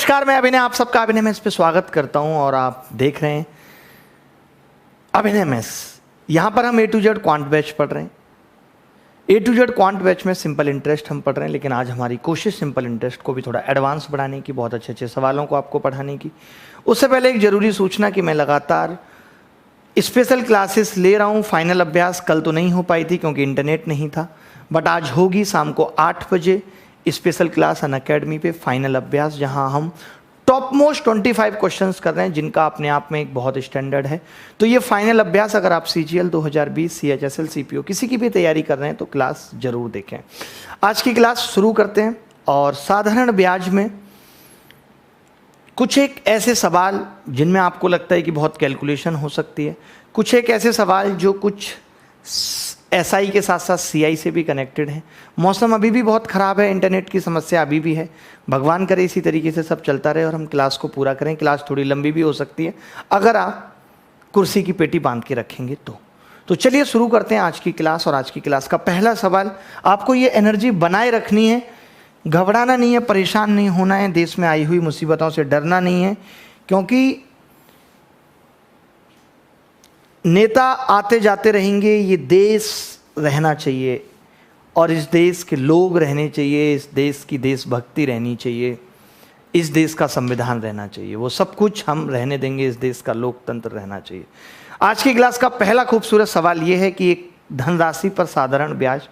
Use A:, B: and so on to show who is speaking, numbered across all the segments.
A: नमस्कार, मैं अभिनय आप सबका अभिनय मेस पे स्वागत करता हूं और आप देख रहे हैं अभिनय मेस। यहां पर हम A to Z quant batch पढ़ रहे हैं। A to Z quant batch में सिंपल इंटरेस्ट हम पढ़ रहे हैं, लेकिन आज हमारी कोशिश सिंपल इंटरेस्ट को भी थोड़ा एडवांस बढ़ाने की, बहुत अच्छे अच्छे सवालों को आपको पढ़ाने की। उससे पहले एक ज़रूरी सूचना कि मैं लगातार स्पेशल क्लासेस ले रहा हूँ। फाइनल अभ्यास कल तो नहीं हो पाई थी क्योंकि इंटरनेट नहीं था, बट आज होगी शाम को 8 बजे स्पेशल क्लास अनअकैडमी पे फाइनल अभ्यास, जहां हम टॉप मोस्ट 25 क्वेश्चंस कर रहे हैं जिनका अपने आप में एक बहुत स्टैंडर्ड है। तो ये फाइनल अभ्यास अगर आप CGL 2020 CHSL CPO किसी की भी तैयारी कर रहे हैं तो क्लास जरूर देखें। आज की क्लास शुरू करते हैं और साधारण ब्याज में कुछ एक ऐसे सवाल जिनमें आपको लगता है कि बहुत कैलकुलेशन हो सकती है, कुछ एक ऐसे सवाल जो कुछ SI के साथ साथ CI से भी कनेक्टेड है। मौसम अभी भी बहुत ख़राब है, इंटरनेट की समस्या अभी भी है। भगवान करे इसी तरीके से सब चलता रहे और हम क्लास को पूरा करें। क्लास थोड़ी लंबी भी हो सकती है अगर आप कुर्सी की पेटी बांध के रखेंगे तो चलिए शुरू करते हैं आज की क्लास। और आज की क्लास का पहला सवाल, आपको ये एनर्जी बनाए रखनी है, घबराना नहीं है, परेशान नहीं होना है, देश में आई हुई मुसीबतों से डरना नहीं है, क्योंकि नेता आते जाते रहेंगे, ये देश रहना चाहिए और इस देश के लोग रहने चाहिए, इस देश की देशभक्ति रहनी चाहिए, इस देश का संविधान रहना चाहिए, वो सब कुछ हम रहने देंगे, इस देश का लोकतंत्र रहना चाहिए। आज की क्लास का पहला खूबसूरत सवाल ये है कि एक धनराशि पर साधारण ब्याज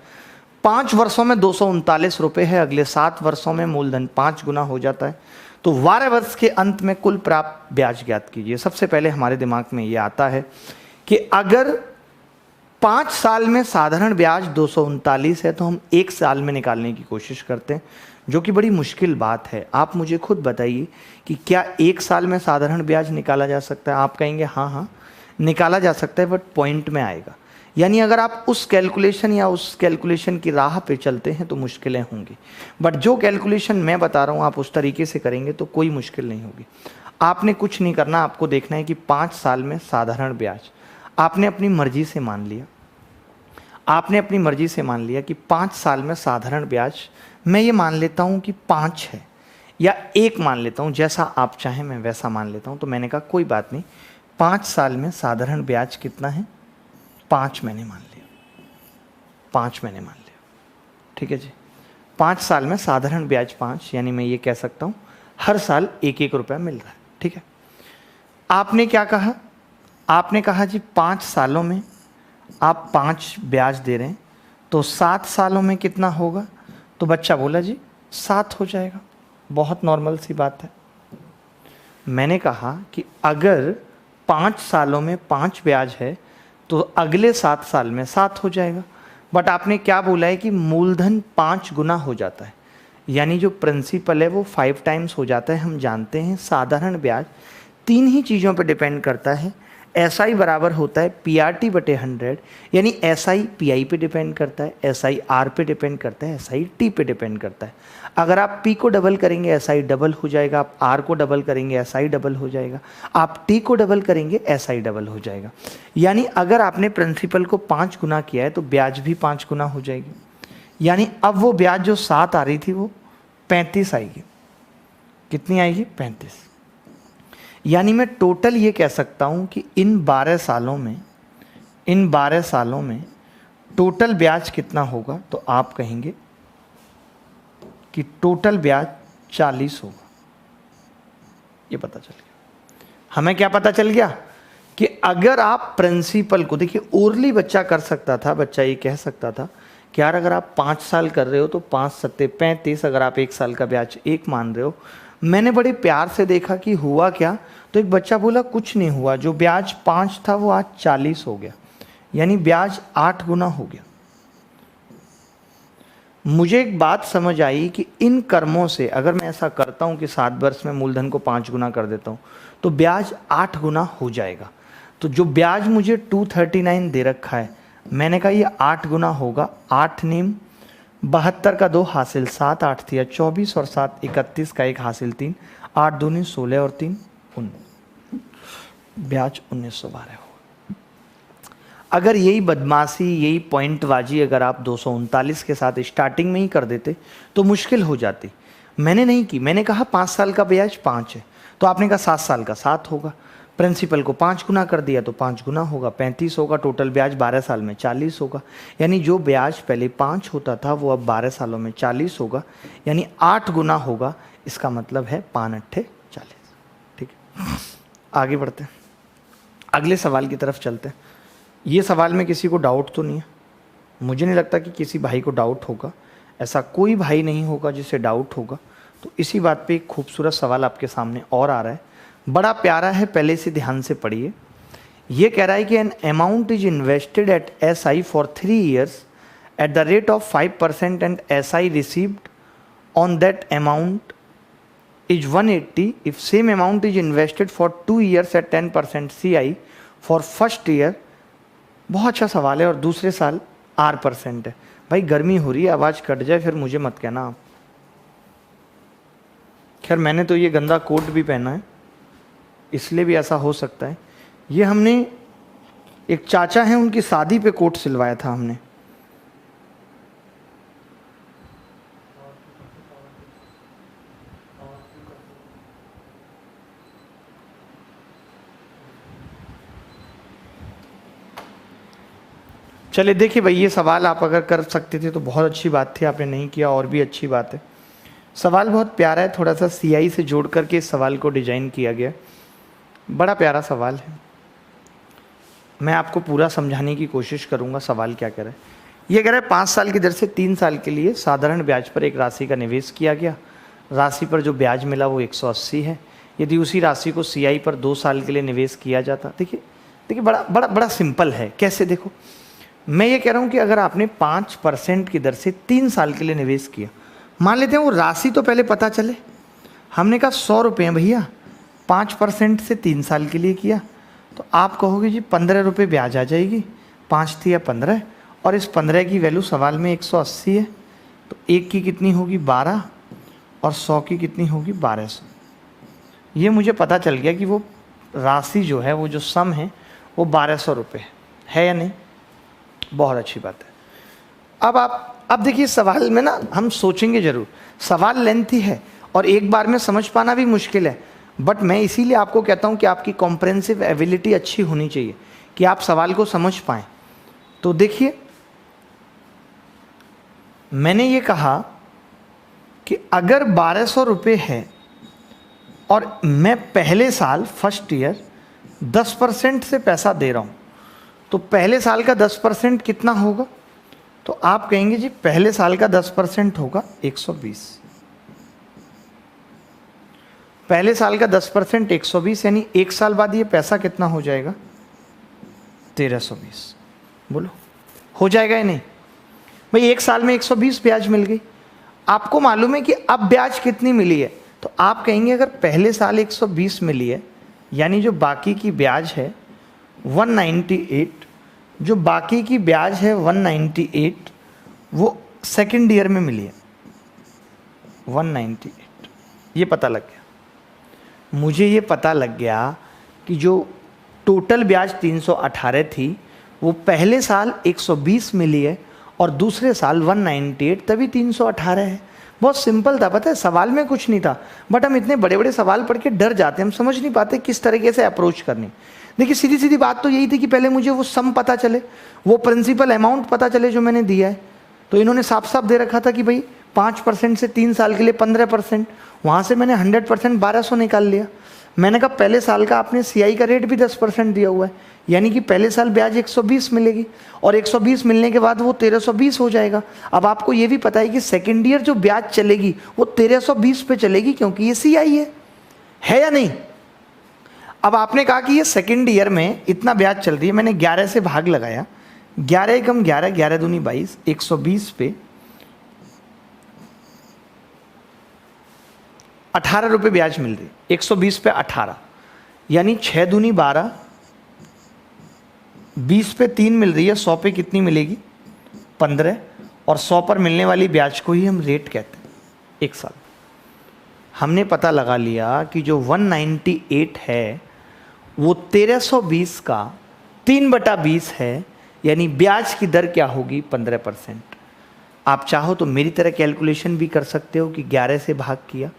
A: 5 वर्षों में 239 रुपये है, अगले 7 वर्षों में मूलधन 5 गुना हो जाता है, तो 12 वर्ष के अंत में कुल प्राप्त ब्याज ज्ञात कीजिए। सबसे पहले हमारे दिमाग में ये आता है कि अगर 5 साल में साधारण ब्याज 239 है तो हम 1 साल में निकालने की कोशिश करते हैं, जो कि बड़ी मुश्किल बात है। आप मुझे खुद बताइए कि क्या 1 साल में साधारण ब्याज निकाला जा सकता है? आप कहेंगे हाँ निकाला जा सकता है, बट पॉइंट में आएगा। यानी अगर आप उस कैलकुलेशन या उस कैलकुलेशन की राह पे चलते हैं तो मुश्किलें होंगी, बट जो कैलकुलेशन मैं बता रहा हूँ आप उस तरीके से करेंगे तो कोई मुश्किल नहीं होगी। आपने कुछ नहीं करना, आपको देखना है कि 5 साल में साधारण ब्याज आपने अपनी मर्जी से मान लिया, आपने अपनी मर्जी से मान लिया कि 5 साल में साधारण ब्याज मैं ये मान लेता हूँ कि 5 है या 1 मान लेता हूँ, जैसा आप चाहें मैं वैसा मान लेता हूँ। तो मैंने कहा कोई बात नहीं, 5 साल में साधारण ब्याज कितना है? 5 मैंने मान लिया, 5 मैंने मान लिया, ठीक है जी। 5 साल में साधारण ब्याज 5, यानी मैं ये कह सकता हूँ हर साल 1-1 रुपया मिल रहा है, ठीक है। आपने क्या कहा? आपने कहा जी 5 सालों में आप 5 ब्याज दे रहे हैं तो 7 सालों में कितना होगा? तो बच्चा बोला जी 7 हो जाएगा, बहुत नॉर्मल सी बात है। मैंने कहा कि अगर 5 सालों में 5 ब्याज है तो अगले 7 साल में 7 हो जाएगा, बट आपने क्या बोला है कि मूलधन 5 गुना हो जाता है, यानी जो प्रिंसिपल है वो 5 टाइम्स हो जाता है। हम जानते हैं साधारण ब्याज 3 ही चीज़ों पर डिपेंड करता है। SI बराबर होता है PRT बटे 100, यानी SI PI पे डिपेंड करता है, SI R पे डिपेंड करता है, SI T पे डिपेंड करता है। अगर आप P को डबल करेंगे SI डबल हो जाएगा, आप R को डबल करेंगे SI डबल हो जाएगा, आप T को डबल करेंगे SI डबल हो जाएगा। यानी अगर आपने प्रिंसिपल को 5 गुना किया है तो ब्याज भी 5 गुना हो जाएगी, यानी अब वो ब्याज जो 7 आ रही थी वो 35 आएगी। कितनी आएगी? 35। यानी मैं टोटल ये कह सकता हूँ कि इन 12 सालों में टोटल ब्याज कितना होगा? तो आप कहेंगे कि टोटल ब्याज 40 होगा। ये पता चल गया हमें। क्या पता चल गया? कि अगर आप प्रिंसिपल को, देखिए ओरली बच्चा कर सकता था, बच्चा ये कह सकता था कि यार अगर आप 5 साल कर रहे हो तो 5 सत्ते 35, अगर आप 1 साल का ब्याज 1 मान रहे हो। मैंने बड़े प्यार से देखा कि हुआ क्या, तो एक बच्चा बोला कुछ नहीं हुआ, जो ब्याज 5 था वो आज 40 हो गया, यानी ब्याज 8 गुना हो गया। मुझे एक बात समझ आई कि इन कर्मों से अगर मैं ऐसा करता हूं कि 7 वर्ष में मूलधन को 5 गुना कर देता हूं तो ब्याज 8 गुना हो जाएगा। तो जो ब्याज मुझे 239 दे रखा है, मैंने कहा ये 8 गुना होगा। 8 नीम 72 का 2 हासिल 7, 8 थिया 24 और 7 31 का 1 हासिल 3, 8 दूनी 16 और 3 19, ब्याज 1912 होगा। अगर यही बदमाशी, यही पॉइंटबाजी अगर आप 239 के साथ स्टार्टिंग में ही कर देते तो मुश्किल हो जाती, मैंने नहीं की, मैंने कहा 5 साल का ब्याज 5 है, तो आपने कहा 7 साल का 7 होगा, प्रिंसिपल को 5 गुना कर दिया तो 5 गुना होगा 35 होगा, टोटल ब्याज 12 साल में 40 होगा। यानी जो ब्याज पहले 5 होता था वो अब 12 सालों में 40 होगा, यानी 8 गुना होगा। इसका मतलब है 5 अट्ठे 40। ठीक है, आगे बढ़ते हैं, अगले सवाल की तरफ चलते हैं। ये सवाल में किसी को डाउट तो नहीं है? मुझे नहीं लगता कि किसी भाई को डाउट होगा, ऐसा कोई भाई नहीं होगा जिसे डाउट होगा। तो इसी बात पे एक खूबसूरत सवाल आपके सामने और आ रहा है, बड़ा प्यारा है, पहले से ध्यान से पढ़िए। ये कह रहा है कि an amount is invested at SI for 3 years at the rate of 5% and SI received on that amount is 180 if same amount is invested for 2 years at 10% CI for first year. बहुत अच्छा सवाल है, और दूसरे साल R% है। भाई गर्मी हो रही है, आवाज़ कट जाए फिर मुझे मत कहना आप। खैर मैंने तो ये गंदा कोट भी पहना है, इसलिए भी ऐसा हो सकता है। ये हमने एक चाचा हैं, उनकी शादी पे कोट सिलवाया था हमने। चलिए देखिए भाई, ये सवाल आप अगर कर सकते थे तो बहुत अच्छी बात थी, आपने नहीं किया और भी अच्छी बात है। सवाल बहुत प्यारा है, थोड़ा सा CI से जोड़ करके इस सवाल को डिजाइन किया गया, बड़ा प्यारा सवाल है। मैं आपको पूरा समझाने की कोशिश करूंगा सवाल क्या कह रहा है। ये कह रहा है 5 साल की दर से 3 साल के लिए साधारण ब्याज पर एक राशि का निवेश किया गया। राशि पर जो ब्याज मिला वो 180 है। यदि उसी राशि को CI पर 2 साल के लिए निवेश किया जाता, देखिए देखिए बड़ा बड़ा बड़ा सिंपल है। कैसे? देखो, मैं ये कह रहा हूँ कि अगर आपने 5% की दर से 3 साल के लिए निवेश किया, मान लेते हैं वो राशि तो पहले पता चले, हमने कहा 100 रुपये भैया, 5% से 3 साल के लिए किया, तो आप कहोगे जी 15 रुपये ब्याज आ जाएगी, 5 थी या 15, और इस 15 की वैल्यू सवाल में 180 है, तो 1 की कितनी होगी 12, और 100 की कितनी होगी 1200। ये मुझे पता चल गया कि वो राशि जो है, वो जो सम है वो 1200 रुपये है या नहीं। बहुत अच्छी बात है। अब देखिए सवाल में ना हम सोचेंगे जरूर, सवाल लेंथी है और एक बार में समझ पाना भी मुश्किल है, बट मैं इसीलिए आपको कहता हूं कि आपकी कॉम्प्रेहेंसिव एबिलिटी अच्छी होनी चाहिए कि आप सवाल को समझ पाएं। तो देखिए, मैंने ये कहा कि अगर 1200 रुपये है और मैं पहले साल फर्स्ट ईयर 10% से पैसा दे रहा हूं, तो पहले साल का 10% कितना होगा? तो आप कहेंगे जी पहले साल का 10% होगा 120। पहले साल का 10% 120, यानी 1 साल बाद ये पैसा कितना हो जाएगा? 1320। बोलो हो जाएगा या नहीं? भाई 1 साल में 120 ब्याज मिल गई। आपको मालूम है कि अब ब्याज कितनी मिली है, तो आप कहेंगे अगर पहले साल 120 मिली है, यानी जो बाकी की ब्याज है 198, जो बाकी की ब्याज है 198, वो सेकेंड ईयर में मिली है 198। ये पता लग गया मुझे, ये पता लग गया कि जो टोटल ब्याज 318 थी वो पहले साल 120 मिली है और दूसरे साल 198, तभी 318 है। बहुत सिंपल था, पता है, सवाल में कुछ नहीं था, बट हम इतने बड़े बड़े सवाल पढ़ के डर जाते हैं, हम समझ नहीं पाते किस तरीके से अप्रोच करनी। देखिए सीधी सीधी बात तो यही थी कि पहले मुझे वो सम पता चले, वो प्रिंसिपल अमाउंट पता चले जो मैंने दिया है। तो इन्होंने साफ साफ दे रखा था कि भाई 5% से 3 साल के लिए 15%, वहाँ से मैंने 100% 1200 निकाल लिया। मैंने कहा पहले साल का आपने CI का रेट भी 10% दिया हुआ है, यानी कि पहले साल ब्याज 120 मिलेगी और 120 मिलने के बाद वो 1320 हो जाएगा। अब आपको ये भी पता है कि सेकेंड ईयर जो ब्याज चलेगी वो 1320 पे चलेगी, क्योंकि ये CI है या नहीं? अब आपने कहा कि ये सेकेंड ईयर में इतना ब्याज चल रही है, मैंने 11 से भाग लगाया, 11 एकम 11, 11 दूनी 22, 120 पे 18 रुपये ब्याज मिल रही, 120 पे 18, यानी 6 दूनी 12, 20 पे 3 मिल रही है, 100 पे कितनी मिलेगी 15, और 100 पर मिलने वाली ब्याज को ही हम रेट कहते हैं 1 साल। हमने पता लगा लिया कि जो 198 है वो 1320 का 3/20 है, यानी ब्याज की दर क्या होगी 15%। आप चाहो तो मेरी तरह कैलकुलेशन भी कर सकते हो कि 11 से भाग किया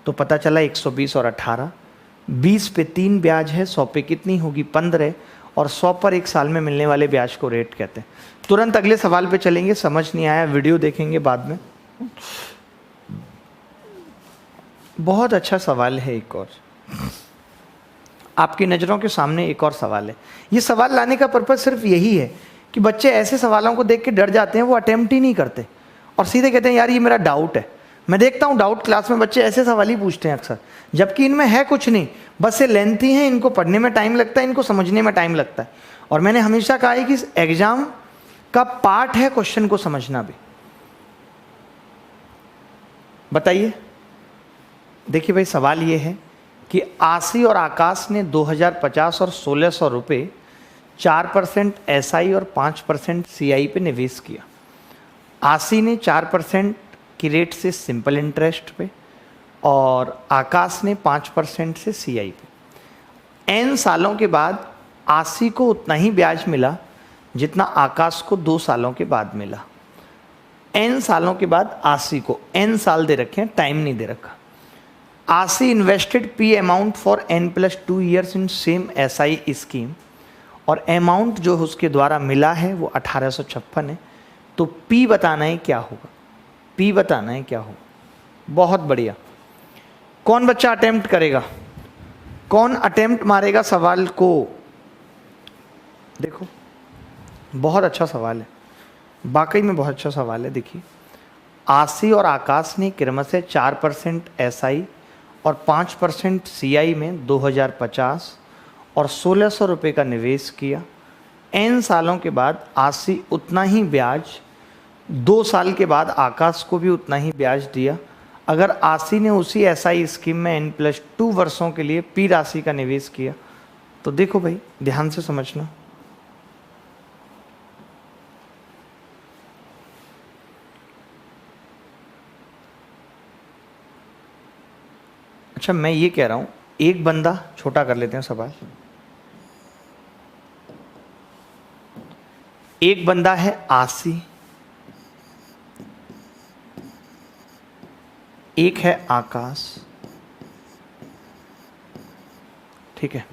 A: तो पता चला 120 और 18, 20 पे 3 ब्याज है, 100 पे कितनी होगी 15, और 100 पर एक साल में मिलने वाले ब्याज को रेट कहते हैं। तुरंत अगले सवाल पे चलेंगे, समझ नहीं आया वीडियो देखेंगे बाद में। बहुत अच्छा सवाल है एक और, आपकी नज़रों के सामने एक और सवाल है। ये सवाल लाने का पर्पज़ सिर्फ यही है कि बच्चे ऐसे सवालों को देख के डर जाते हैं, वो अटेम्प्ट ही नहीं करते और सीधे कहते हैं यार ये मेरा डाउट है। मैं देखता हूँ डाउट क्लास में बच्चे ऐसे सवाल ही पूछते हैं अक्सर, जबकि इनमें है कुछ नहीं, बस ये लेंथी हैं, इनको पढ़ने में टाइम लगता है, इनको समझने में टाइम लगता है। और मैंने हमेशा कहा है कि इस एग्ज़ाम का पार्ट है क्वेश्चन को समझना भी। बताइए, देखिए भाई सवाल ये है कि आशी और आकाश ने 2050 और 1600 रुपये 4% SI और 5% CI पे निवेश किया। आशी ने 4% की रेट से सिंपल इंटरेस्ट पे और आकाश ने 5% से CI पे। N सालों के बाद आशी को उतना ही ब्याज मिला जितना आकाश को 2 सालों के बाद मिला। N सालों के बाद आशी को, N साल दे रखे हैं, टाइम नहीं दे रखा। आशी invested P amount for N+2 years in same SI scheme, और अमाउंट जो उसके द्वारा मिला है वो 1856 है। तो P बताना है क्या होगा, P बताना है क्या होगा। बहुत बढ़िया, कौन बच्चा अटेम्प्ट करेगा, कौन अटेम्प्ट मारेगा सवाल को। देखो बहुत अच्छा सवाल है, वाकई में बहुत अच्छा सवाल है। देखिए आशी और आकाश ने क्रमशः 4% SI और 5% CI में 2050 और 1600 रुपये का निवेश किया। N सालों के बाद आशी उतना ही ब्याज, 2 साल के बाद आकाश को भी उतना ही ब्याज दिया। अगर आशी ने उसी SI स्कीम में N+2 वर्षों के लिए P राशि का निवेश किया तो देखो भाई ध्यान से समझना, अच्छा मैं ये कह रहा हूं, एक बंदा, छोटा कर लेते हैं सवाल, एक बंदा है आशी, एक है आकाश, ठीक है।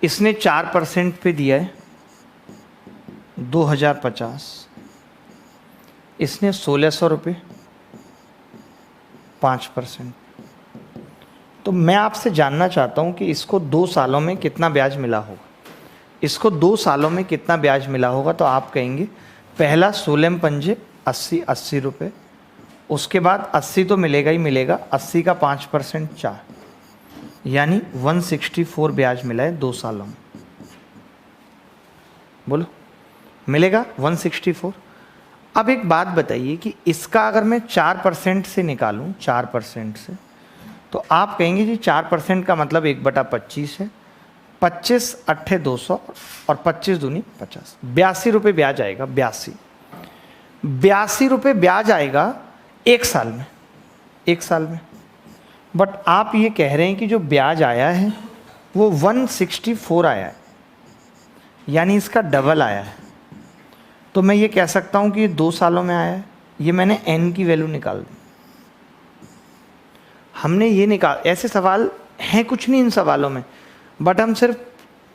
A: इसने 4% पे दिया है 2050, इसने 1600 रुपये 5%। तो मैं आपसे जानना चाहता हूं कि इसको 2 सालों में कितना ब्याज मिला होगा, इसको 2 सालों में कितना ब्याज मिला होगा। तो आप कहेंगे पहला 16 पंजे 80, 80 रुपये, उसके बाद 80 तो मिलेगा ही मिलेगा, 80 का 5% 4, यानी 164 ब्याज मिला है 2 सालों में। बोलो मिलेगा 164। अब एक बात बताइए कि इसका अगर मैं 4% से निकालूं, 4% से, तो आप कहेंगे जी 4% का मतलब 1/25 है, 25 अट्ठे 200 और 25 दूनी 50, 82 रुपये ब्याज आएगा। 82 रुपये ब्याज आएगा 1 साल में, 1 साल में। बट आप ये कह रहे हैं कि जो ब्याज आया है वो 164 आया है, यानी इसका डबल आया है। तो मैं ये कह सकता हूँ कि ये 2 सालों में आया है। ये मैंने N की वैल्यू निकाल दी, हमने ये निकाल, ऐसे सवाल हैं कुछ नहीं इन सवालों में, बट हम सिर्फ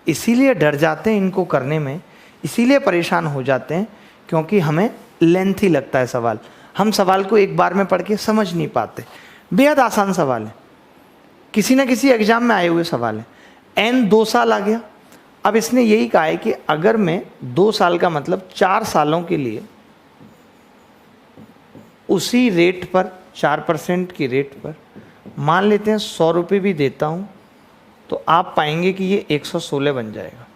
A: इसीलिए डर जाते हैं इनको करने में, इसीलिए परेशान हो जाते हैं क्योंकि हमें लेंथी लगता है सवाल, हम सवाल को एक बार में पढ़ के समझ नहीं पाते। बेहद आसान सवाल है, किसी ना किसी एग्जाम में आए हुए सवाल है। N 2 साल आ गया, अब इसने यही कहा है कि अगर मैं 2 साल का मतलब 4 सालों के लिए उसी रेट पर, 4% की रेट पर मान लेते हैं 100 रुपये भी देता हूँ, तो आप पाएंगे कि ये 116 बन जाएगा,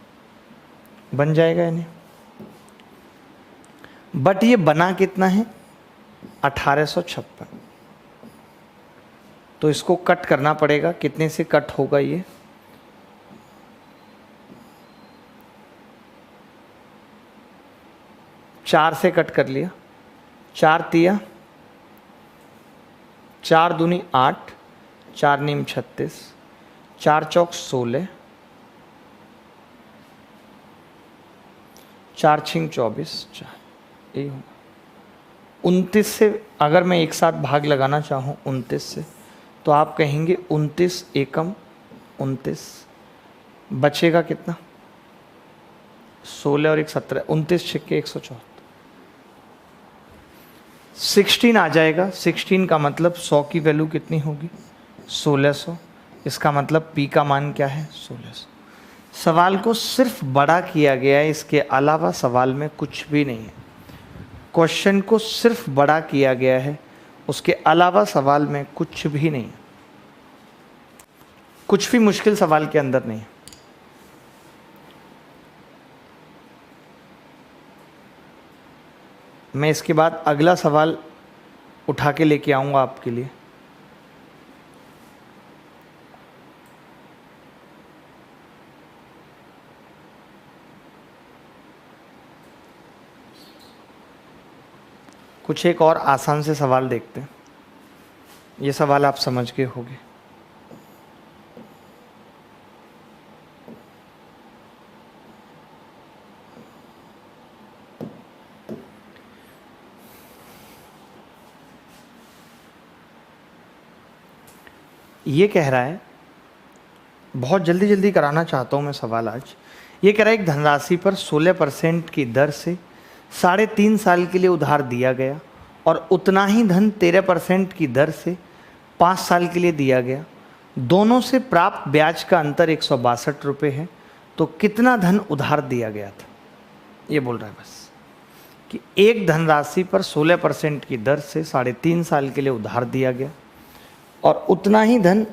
A: बन जाएगा यानी। बट ये बना कितना है 1856, तो इसको कट करना पड़ेगा। कितने से कट होगा ये, चार से कट कर लिया, 4 तिया 4 दूनी 8, 4 नीम 36, 4 चौक 16, 4 छिंग 24, 4 यही होगा। 29 से अगर मैं एक साथ भाग लगाना चाहूँ 29 से, तो आप कहेंगे 29 एकम 29, बचेगा कितना 16 और 1 17, 29 छिक्के 174, 16 आ जाएगा। 16 का मतलब 100 की वैल्यू कितनी होगी 1600, इसका मतलब पी का मान क्या है 1600। सवाल को सिर्फ बड़ा किया गया है, इसके अलावा सवाल में कुछ भी नहीं है। क्वेश्चन को सिर्फ बड़ा किया गया है, उसके अलावा सवाल में कुछ भी नहीं है। कुछ भी मुश्किल सवाल के अंदर नहीं है। मैं इसके बाद अगला सवाल उठा के लेके आऊंगा आपके लिए। कुछ एक और आसान से सवाल देखते हैं। ये सवाल आप समझ गए होंगे। ये कह रहा है, बहुत जल्दी जल्दी कराना चाहता हूँ मैं सवाल आज। ये कह रहा है एक धनराशि पर 16% की दर से 3.5 साल के लिए उधार दिया गया और उतना ही धन 13% की दर से 5 साल के लिए दिया गया। दोनों से प्राप्त ब्याज का अंतर 162 रुपये है, तो कितना धन उधार दिया गया था। ये बोल रहा है बस कि एक धनराशि पर 16% की दर से 3.5 साल के लिए उधार दिया गया और उतना ही धन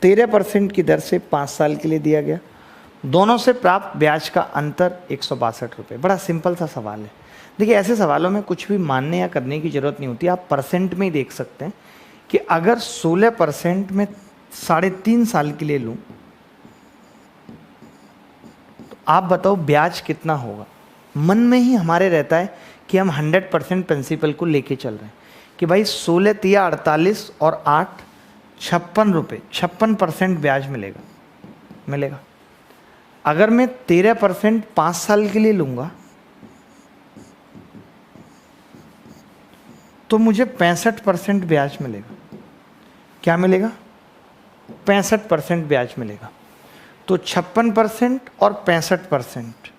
A: 13% की दर से 5 साल के लिए दिया गया। दोनों से प्राप्त ब्याज का अंतर 162 रुपये। बड़ा सिंपल सा सवाल है। देखिए, ऐसे सवालों में कुछ भी मानने या करने की ज़रूरत नहीं होती। आप परसेंट में ही देख सकते हैं कि अगर 16% में 3.5 साल के लिए लूँ तो आप बताओ ब्याज कितना होगा। मन में ही हमारे रहता है कि हम 100% प्रिंसिपल को लेके चल रहे हैं कि भाई 16 तिया 48 और 8 56 रुपये, 56% ब्याज मिलेगा। अगर मैं 13% 5 साल के लिए लूँगा तो मुझे 65% ब्याज मिलेगा। क्या मिलेगा 65% ब्याज मिलेगा। तो 56% और 65%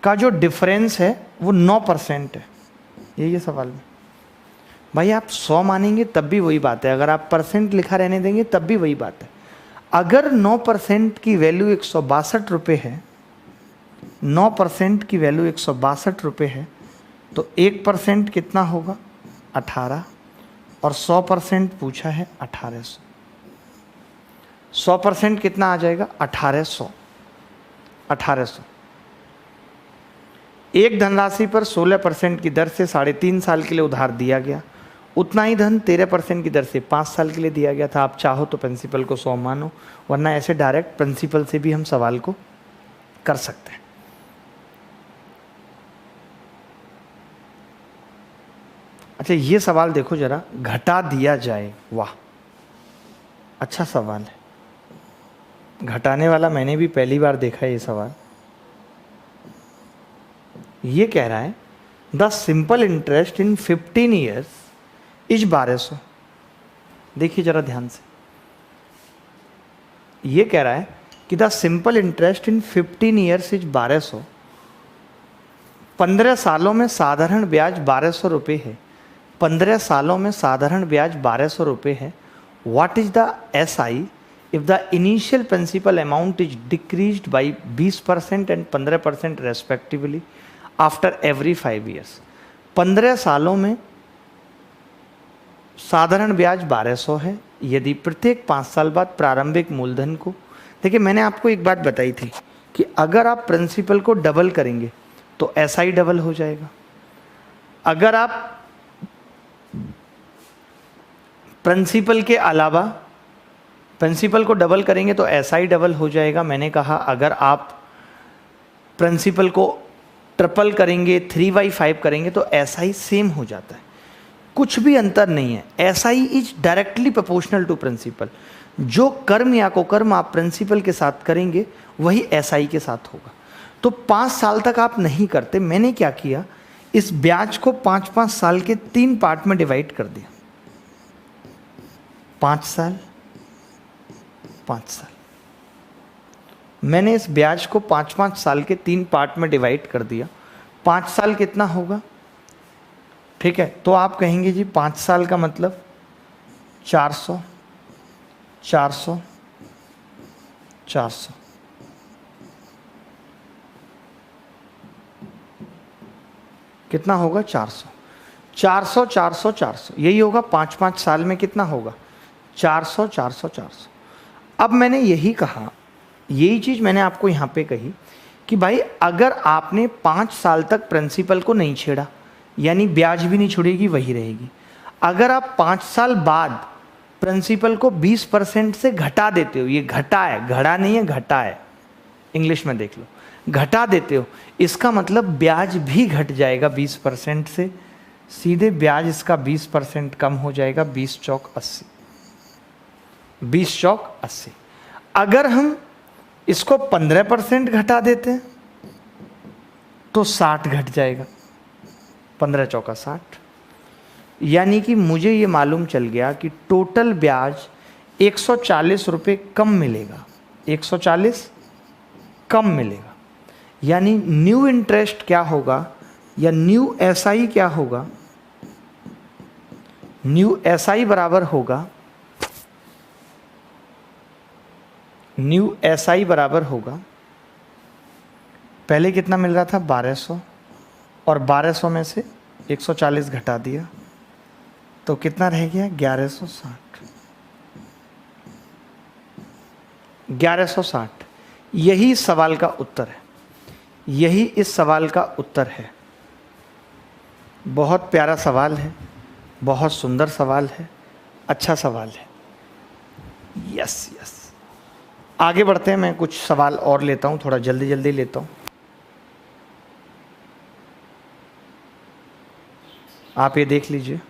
A: का जो डिफरेंस है वो 9% है। ये सवाल में भाई आप 100 मानेंगे तब भी वही बात है, अगर आप परसेंट लिखा रहने देंगे तब भी वही बात है। अगर 9% की वैल्यू 162 रुपये है, 9% की वैल्यू 162 रुपये है, तो 1% कितना होगा 18 और 100% पूछा है 1800। 100% कितना आ जाएगा 1800। एक धनराशि पर 16% की दर से 3.5 साल के लिए उधार दिया गया, उतना ही धन 13% की दर से 5 साल के लिए दिया गया था। आप चाहो तो प्रिंसिपल को 100 मानो, वरना ऐसे डायरेक्ट प्रिंसिपल से भी हम सवाल को कर सकते हैं। अच्छा, ये सवाल देखो जरा, घटा दिया जाए। वाह, अच्छा सवाल है। घटाने वाला मैंने भी पहली बार देखा है ये सवाल। ये कह रहा है the simple interest in 15 years is 1200। देखिए जरा ध्यान से, ये कह रहा है कि the simple interest in 15 years is 1200। 15 सालों में साधारण ब्याज 1200 रुपये है। 15 सालों में साधारण ब्याज 1200 रुपये है। What is the SI if the initial principal amount is decreased by 20% and 15% respectively after every 5 years। 15 सालों में साधारण ब्याज 1200 है यदि प्रत्येक 5 साल बाद प्रारंभिक मूलधन को, देखिए मैंने आपको एक बात बताई थी कि अगर आप प्रिंसिपल को डबल करेंगे तो SI डबल हो जाएगा। अगर आप प्रिंसिपल के अलावा प्रिंसिपल को डबल करेंगे तो SI डबल हो जाएगा। मैंने कहा अगर आप प्रिंसिपल को ट्रिपल करेंगे, 3/5 करेंगे तो SI सेम हो जाता है, कुछ भी अंतर नहीं है। SI is directly proportional to principal. जो कर्म या कुकर्म आप प्रिंसिपल के साथ करेंगे वही SI के साथ होगा। तो 5 साल तक आप नहीं करते। मैंने क्या किया इस ब्याज को 5-5 साल के 3 पार्ट में डिवाइड कर दिया। 5 साल, 5 साल। मैंने इस ब्याज को 5-5 साल के 3 पार्ट में डिवाइड कर दिया। 5 साल कितना होगा? ठीक है, तो आप कहेंगे जी 5 साल का मतलब 400, 400, 400। कितना होगा? 400, 400, 400, 400। यही होगा 5-5 साल में कितना होगा? 400, 400, 400। अब मैंने यही कहा, यही चीज़ मैंने आपको यहाँ पे कही कि भाई अगर आपने 5 साल तक प्रिंसिपल को नहीं छेड़ा, यानी ब्याज भी नहीं छुड़ेगी, वही रहेगी। अगर आप 5 साल बाद प्रिंसिपल को 20% से घटा देते हो, ये घटा है, घड़ा नहीं है, घटा है, इंग्लिश में देख लो, घटा देते हो, इसका मतलब ब्याज भी घट जाएगा 20% से। सीधे ब्याज इसका 20% कम हो जाएगा, 20 चौक 80, 20 चौक 80। अगर हम इसको 15% घटा देते हैं तो 60 घट जाएगा, 15 चौका 60। यानी कि मुझे ये मालूम चल गया कि टोटल ब्याज 140 रुपये कम मिलेगा, 140 कम मिलेगा। यानी न्यू इंटरेस्ट क्या होगा, या न्यू एसआई क्या होगा? न्यू एसआई बराबर होगा, न्यू एसआई बराबर होगा, पहले कितना मिल रहा था? 1200, और 1200 में से 140 घटा दिया तो कितना रह गया? 1160, 1160। यही सवाल का उत्तर है, यही इस सवाल का उत्तर है। बहुत प्यारा सवाल है, बहुत सुंदर सवाल है, अच्छा सवाल है। यस यस, आगे बढ़ते हैं। मैं कुछ सवाल और लेता हूँ, थोड़ा जल्दी जल्दी लेता हूँ। आप ये देख लीजिए,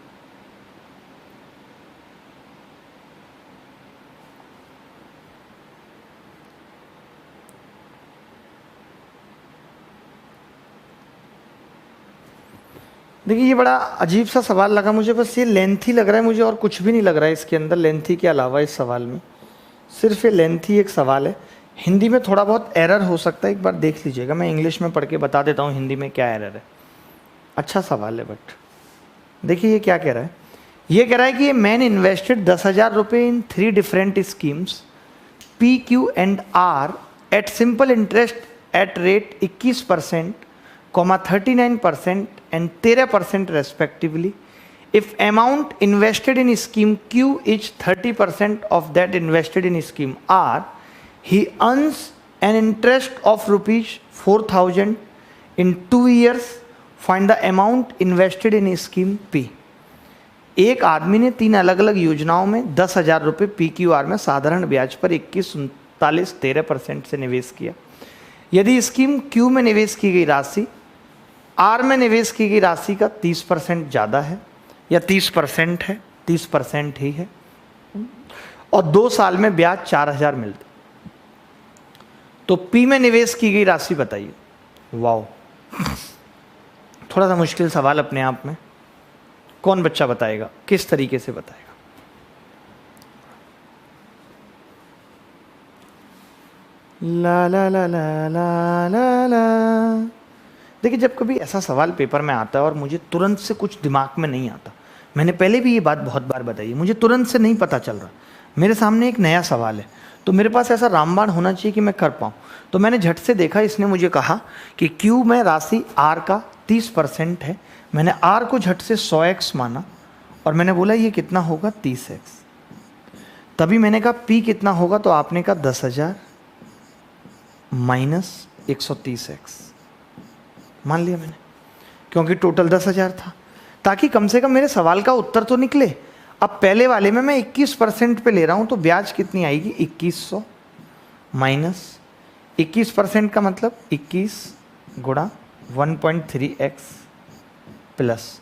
A: देखिए ये बड़ा अजीब सा सवाल लगा मुझे, बस ये लेंथी लग रहा है मुझे, और कुछ भी नहीं लग रहा है इसके अंदर लेंथी के अलावा। इस सवाल में सिर्फ ये लेंथी एक सवाल है। हिंदी में थोड़ा बहुत एरर हो सकता है, एक बार देख लीजिएगा। मैं इंग्लिश में पढ़ के बता देता हूँ हिंदी में क्या एरर है। अच्छा सवाल है, बट देखिए ये क्या कह रहा है। ये कह रहा है कि ये मैन इन्वेस्टेड 10,000 रुपये in 3 different schemes P, Q and R at simple interest at rate 21%, 39% and 13% respectively. If amount invested in scheme Q is 30% of that invested in scheme R, he earns an interest of rupees 4,000 in 2 years. Find the amount invested in scheme P. एक आदमी ने 3 अलग अलग योजनाओं में 10,000 रुपये PQR में साधारण ब्याज पर 21, 39, 13% से निवेश किया। यदि स्कीम Q में निवेश की गई राशि आर में निवेश की गई राशि का 30% ज़्यादा है, या 30% है, 30% ही है, और 2 साल में ब्याज 4,000 मिलता, तो पी में निवेश की गई राशि बताइए। वाओ, थोड़ा सा मुश्किल सवाल अपने आप में। कौन बच्चा बताएगा, किस तरीके से बताएगा? ला ला ला ला ला ला ला। देखिए जब कभी ऐसा सवाल पेपर में आता है और मुझे तुरंत से कुछ दिमाग में नहीं आता, मैंने पहले भी ये बात बहुत बार बताई है, मुझे तुरंत से नहीं पता चल रहा, मेरे सामने एक नया सवाल है, तो मेरे पास ऐसा रामबाण होना चाहिए कि मैं कर पाऊँ। तो मैंने झट से देखा, इसने मुझे कहा कि क्यू में राशि आर का 30% है। मैंने आर को झट से 100x माना और मैंने बोला ये कितना होगा? 30x। तभी मैंने कहा पी कितना होगा, तो आपने कहा 10,000 माइनस 130x मान लिया मैंने, क्योंकि टोटल 10,000 था, ताकि कम से कम मेरे सवाल का उत्तर तो निकले। अब पहले वाले में मैं 21% पे ले रहा हूँ, तो ब्याज कितनी आएगी? 2100 माइनस 21% का मतलब 21 गुणा 1.3x प्लस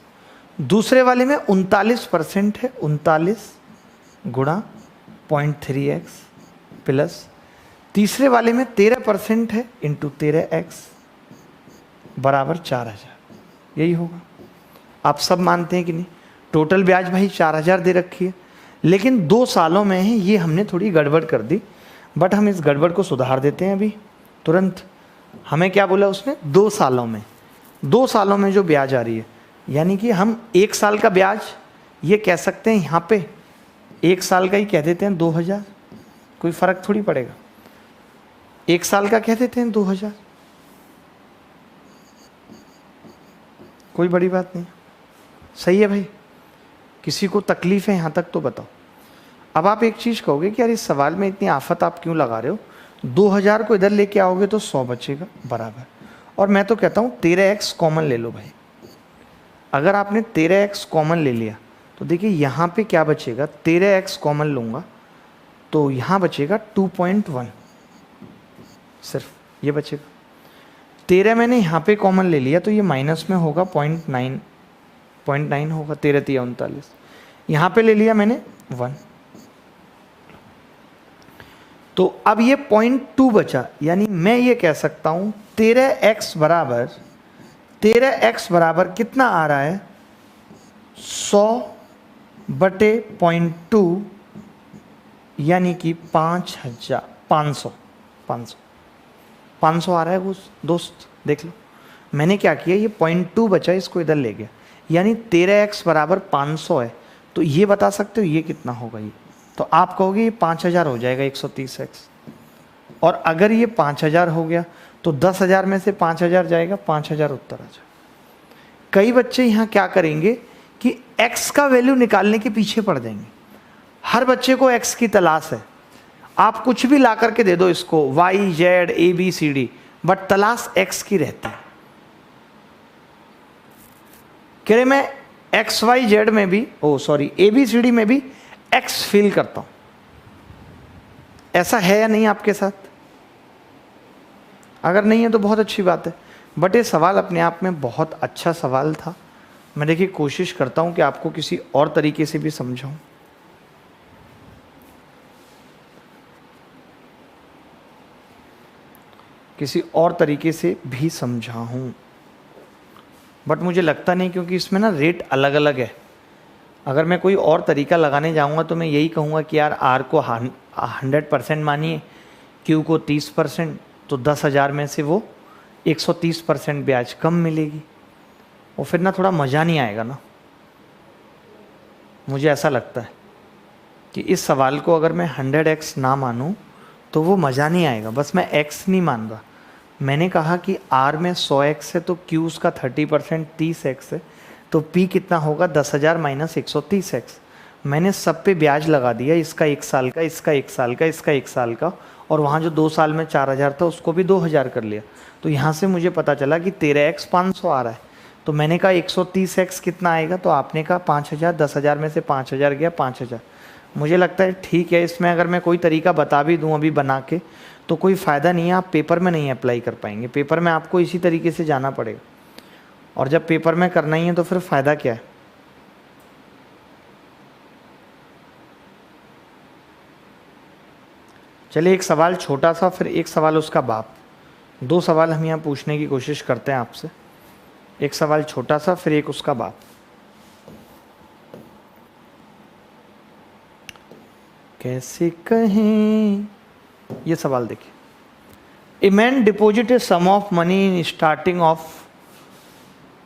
A: दूसरे वाले में 39% है, 39 गुणा 0.3x प्लस तीसरे वाले में 13% है इंटू 13x बराबर 4,000। यही होगा। आप सब मानते हैं कि नहीं? टोटल ब्याज भाई 4,000 दे रखी है, लेकिन 2 सालों में है, ये हमने थोड़ी गड़बड़ कर दी, बट हम इस गड़बड़ को सुधार देते हैं अभी तुरंत। हमें क्या बोला उसने? 2 सालों में, 2 सालों में जो ब्याज आ रही है, यानी कि हम 1 साल का ब्याज ये कह सकते हैं, यहाँ पे 1 साल का ही कह देते हैं 2,000, कोई फ़र्क थोड़ी पड़ेगा। 1 साल का कह देते हैं 2,000, कोई बड़ी बात नहीं। सही है भाई, किसी को तकलीफ है यहाँ तक तो बताओ। अब आप एक चीज़ कहोगे कि यार इस सवाल में इतनी आफत आप क्यों लगा रहे हो, 2,000 को इधर लेके आओगे तो 100 बचेगा बराबर। और मैं तो कहता हूँ 13x कॉमन ले लो भाई। अगर आपने 13x कॉमन ले लिया तो देखिए यहाँ पे क्या बचेगा, 13x कॉमन लूँगा तो यहाँ बचेगा 2.1, सिर्फ ये बचेगा। 13 मैंने यहाँ पे कॉमन ले लिया तो ये माइनस में होगा 0.9 होगा, 13 3 39। यहाँ पे ले लिया मैंने 1, तो अब ये 0.2 बचा, यानी मैं ये कह सकता हूँ 13x बराबर कितना आ रहा है, 100/0.2, यानी कि 500 आ रहा है वो दोस्त, देख लो। मैंने क्या किया, ये 0.2 बचा, इसको इधर ले गया, यानी 13x बराबर 500 है। तो ये बता सकते हो ये कितना होगा, ये तो आप कहोगे ये 5,000 हो जाएगा 130x। और अगर ये 5,000 हो गया तो 10,000 में से 5,000 जाएगा, 5,000 उत्तर आ जाएगा। कई बच्चे यहाँ क्या करेंगे कि x का वैल्यू निकालने के पीछे पड़ जाएंगे। हर बच्चे को x की तलाश है, आप कुछ भी ला करके दे दो इसको, y z a b c d, but तलाश x की रहती है। कह रहे मैं x y z में भी a b c d में भी x फील करता हूं। ऐसा है या नहीं आपके साथ? अगर नहीं है तो बहुत अच्छी बात है, बट ये सवाल अपने आप में बहुत अच्छा सवाल था। मैं देखिए कोशिश करता हूं कि आपको किसी और तरीके से भी समझाऊं। किसी और तरीके से भी समझाऊं, बट मुझे लगता नहीं, क्योंकि इसमें ना रेट अलग अलग है। अगर मैं कोई और तरीका लगाने जाऊंगा तो मैं यही कहूँगा कि यार R को 100% मानिए, Q को 30%, तो 10,000 में से वो 130% ब्याज कम मिलेगी, और फिर ना थोड़ा मज़ा नहीं आएगा ना। मुझे ऐसा लगता है कि इस सवाल को अगर मैं 100x ना मानूं तो वो मज़ा नहीं आएगा। बस मैं x नहीं मान रहा, मैंने कहा कि R में 100x है तो Q उसका 30% 30x है, तो P कितना होगा, 10,000 माइनस 130x। मैंने सब पे ब्याज लगा दिया, इसका 1 साल का, इसका 1 साल का, इसका 1 साल का, और वहाँ जो 2 साल में 4,000 था उसको भी 2,000 कर लिया। तो यहाँ से मुझे पता चला कि 13x 500 आ रहा है। तो मैंने कहा 130x कितना आएगा, तो आपने कहा 5,000, 10,000 में से 5,000 गया 5,000। मुझे लगता है ठीक है। इसमें अगर मैं कोई तरीका बता भी दूँ अभी बना के तो कोई फ़ायदा नहीं है, आप पेपर में नहीं अप्लाई कर पाएंगे। पेपर में आपको इसी तरीके से जाना पड़ेगा, और जब पेपर में करना ही है तो फिर फ़ायदा क्या है। चलिए एक सवाल छोटा सा, फिर एक सवाल उसका बाप। 2 सवाल हम यहाँ पूछने की कोशिश करते हैं आपसे, एक सवाल छोटा सा, फिर एक उसका बाप। कैसे कहें, ये सवाल देखिए। A man deposit a sum of money in starting of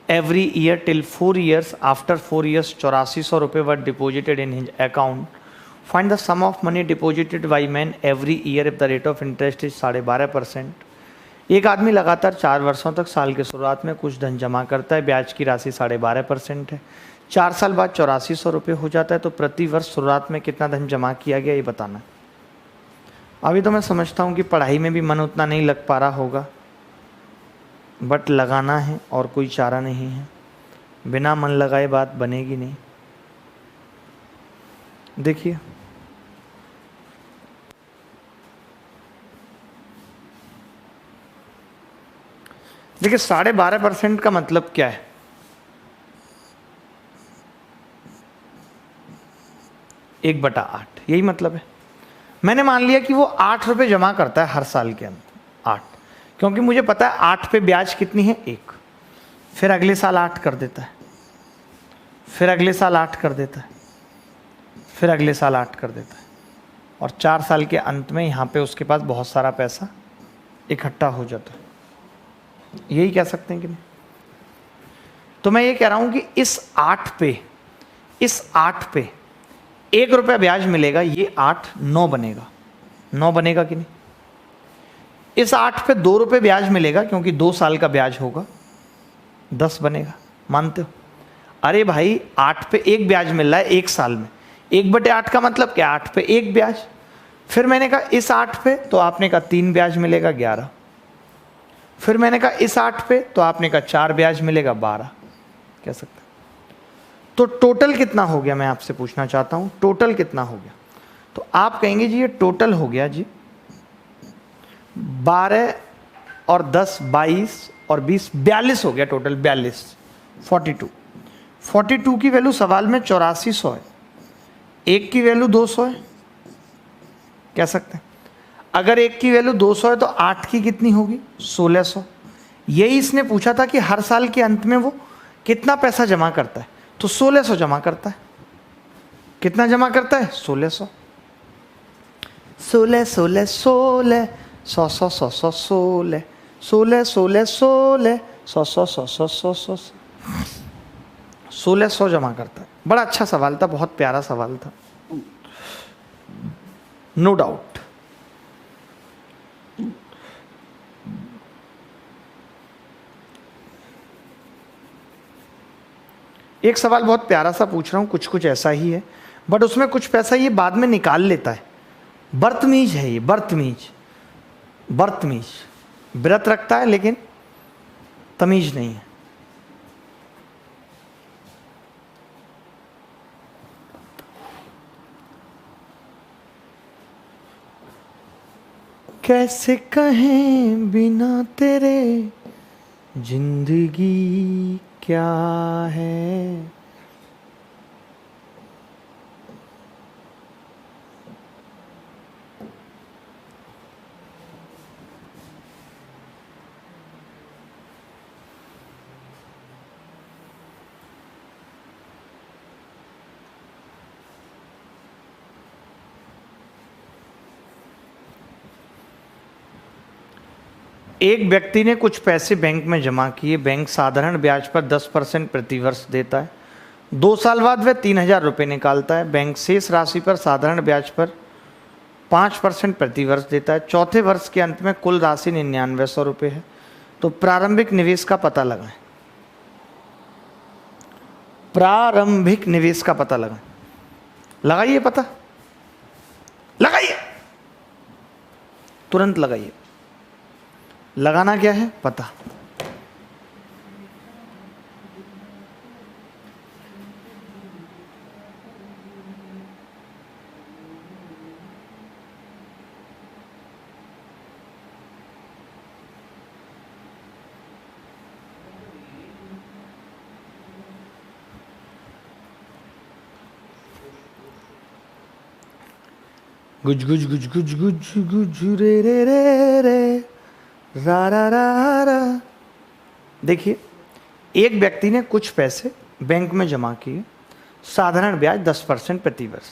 A: every year till 4 years. After 4 years 8400 रुपये were deposited in his account. Find the sum of money deposited by man every year if the rate of interest is 12.5%। एक आदमी लगातार 4 वर्षों तक साल के शुरुआत में कुछ धन जमा करता है, ब्याज की राशि 12.5% है। 4 साल बाद 8400 रुपये हो जाता है, तो प्रति वर्ष शुरुआत में कितना धन जमा किया गया ये बताना है। अभी तो मैं समझता हूँ कि पढ़ाई में भी मन उतना नहीं लग पा रहा होगा, बट लगाना है और कोई चारा नहीं है। बिना मन लगाए बात बनेगी नहीं। देखिए देखिए 12.5% का मतलब क्या है। एक बटा 8, यही मतलब है। मैंने मान लिया कि वो 8 रुपये जमा करता है हर साल के अंदर, 8, क्योंकि मुझे पता है 8 पे ब्याज कितनी है, 1। फिर अगले साल 8 कर देता है, फिर अगले साल 8 कर देता है, फिर अगले साल 8 कर देता है, और 4 साल के अंत में यहाँ पे उसके पास बहुत सारा पैसा इकट्ठा हो जाता है। यही कह सकते हैं कि नहीं? तो मैं ये कह रहा हूँ कि इस 8 पे 1 रुपया ब्याज मिलेगा, ये 8 9 बनेगा, 9 बनेगा कि नहीं? इस 8 पे 2 रुपये ब्याज मिलेगा क्योंकि 2 साल का ब्याज होगा, 10 बनेगा। मानते हो? अरे भाई 8 पे 1 ब्याज मिल रहा है 1 साल में, 1/8 का मतलब क्या? 8 पे 1 ब्याज। फिर मैंने कहा इस 8 पे, तो आपने कहा 3 ब्याज मिलेगा, 11। फिर मैंने कहा इस 8 पे, तो आपने कहा 4 ब्याज मिलेगा, 12 कह सकते हैं। तो टोटल कितना हो गया, मैं आपसे पूछना चाहता हूं, टोटल कितना हो गया? तो आप कहेंगे जी ये टोटल हो गया जी 12 और 10 22 और 20 42 हो गया टोटल, 42 42 की वैल्यू सवाल में 8400 है, 1 की वैल्यू 200 है, कह सकते हैं। अगर 1 की वैल्यू 200 है तो 8 की कितनी होगी? 1600। यही इसने पूछा था कि हर साल के अंत में वो कितना पैसा जमा करता है, तो 1600 जमा करता है। कितना जमा करता है? 1600। 16 16 16 100 100 100 100 16 16 16 16 100 100 100 100 100 1600 जमा करता है। बड़ा अच्छा सवाल था, बहुत प्यारा सवाल था, नो डाउट। एक सवाल बहुत प्यारा सा पूछ रहा हूं, कुछ कुछ ऐसा ही है, बट उसमें कुछ पैसा ये बाद में निकाल लेता है। बदतमीज है ये, बदतमीज व्रत रखता है लेकिन तमीज नहीं है। कैसे कहें बिना तेरे जिंदगी क्या है। एक व्यक्ति ने कुछ पैसे बैंक में जमा किए, बैंक साधारण ब्याज पर 10% प्रतिवर्ष देता है। 2 साल बाद वह 3000 रुपये निकालता है, बैंक शेष राशि पर साधारण ब्याज पर 5% प्रतिवर्ष देता है। चौथे वर्ष के अंत में कुल राशि 9900 रुपये है। तो प्रारंभिक निवेश का पता लगाएं, प्रारंभिक निवेश का पता लगाएं। लगाइए पता, लगाइए, तुरंत लगाइए। लगाना क्या है? पता। गुज गुज गुज गुज गुज गुज रे रे रे रे रा रा रा रा। देखिए, एक व्यक्ति ने कुछ पैसे बैंक में जमा किए, साधारण ब्याज 10% प्रतिवर्ष।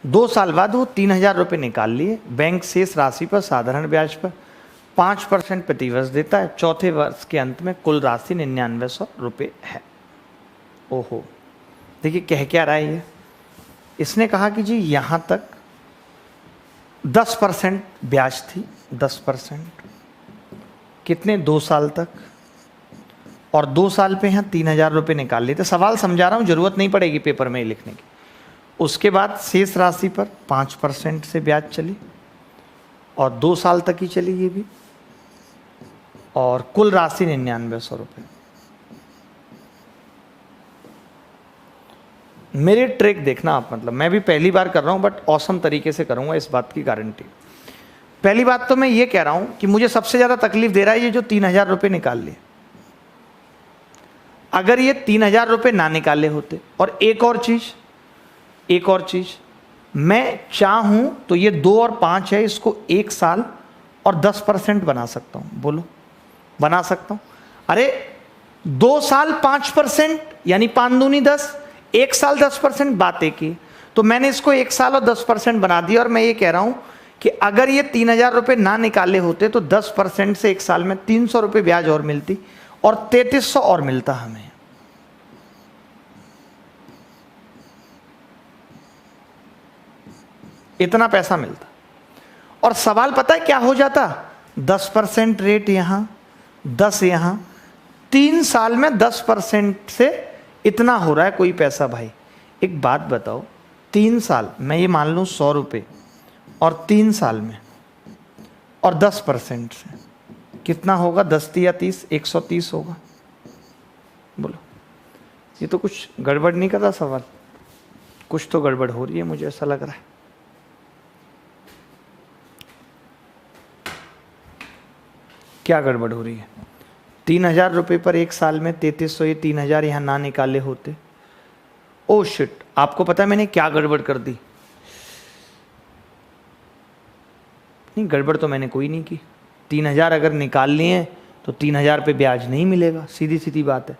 A: 2 साल बाद वो 3000 रुपये निकाल लिए, बैंक शेष राशि पर साधारण ब्याज पर 5% प्रतिवर्ष देता है। चौथे वर्ष के अंत में कुल राशि 9900 रुपये है। ओहो, देखिए कह क्या रहा है ये। इसने कहा कि जी यहाँ तक 10% ब्याज थी, 10% कितने? 2 साल तक, और 2 साल पे यहाँ 3000 रुपये निकाल लेते। सवाल समझा रहा हूँ, जरूरत नहीं पड़ेगी पेपर में लिखने की। उसके बाद शेष राशि पर 5% से ब्याज चली, और 2 साल तक ही चली ये भी, और कुल राशि 9900 रुपये। मेरी ट्रिक देखना आप, मतलब मैं भी पहली बार कर रहा हूँ, बट औसम तरीके से करूँगा, इस बात की गारंटी। पहली बात तो मैं ये कह रहा हूं कि मुझे सबसे ज़्यादा तकलीफ दे रहा है ये जो 3000 रुपये निकाल लिए। अगर ये 3000 रुपये ना निकाले होते, और एक और चीज़, मैं चाहूं तो ये 2 और 5 है, इसको 1 साल और 10% बना सकता हूं। बोलो, बना सकता हूं? अरे 2 साल 5%, यानी 5 दूनी 10, 1 साल 10%, बात एक ही। तो मैंने इसको 1 साल और 10% बना दिया, और मैं ये कह रहा हूं कि अगर ये 3,000 रुपये ना निकाले होते तो 10% से 1 साल में 300 रुपये ब्याज और मिलती, और 3300 और मिलता हमें। इतना पैसा मिलता। और सवाल पता है क्या हो जाता? 10% रेट यहां, 10 यहां, 3 साल में 10% से इतना हो रहा है कोई पैसा। भाई एक बात बताओ, 3 साल मैं ये मान लूँ 100 रुपये, और 3 साल में और 10% से कितना होगा? 10 या 30, 130 होगा। बोलो, ये तो कुछ गड़बड़ नहीं कर रहा सवाल? कुछ तो गड़बड़ हो रही है, मुझे ऐसा लग रहा है। क्या गड़बड़ हो रही है? 3,000 रुपये पर 1 साल में 3300, ये 3,000 यहाँ ना निकाले होते। ओ शिट, आपको पता है मैंने क्या गड़बड़ कर दी? नहीं, गड़बड़ तो मैंने कोई नहीं की। 3,000 अगर निकाल लिए तो 3,000 पे ब्याज नहीं मिलेगा, सीधी सीधी बात है।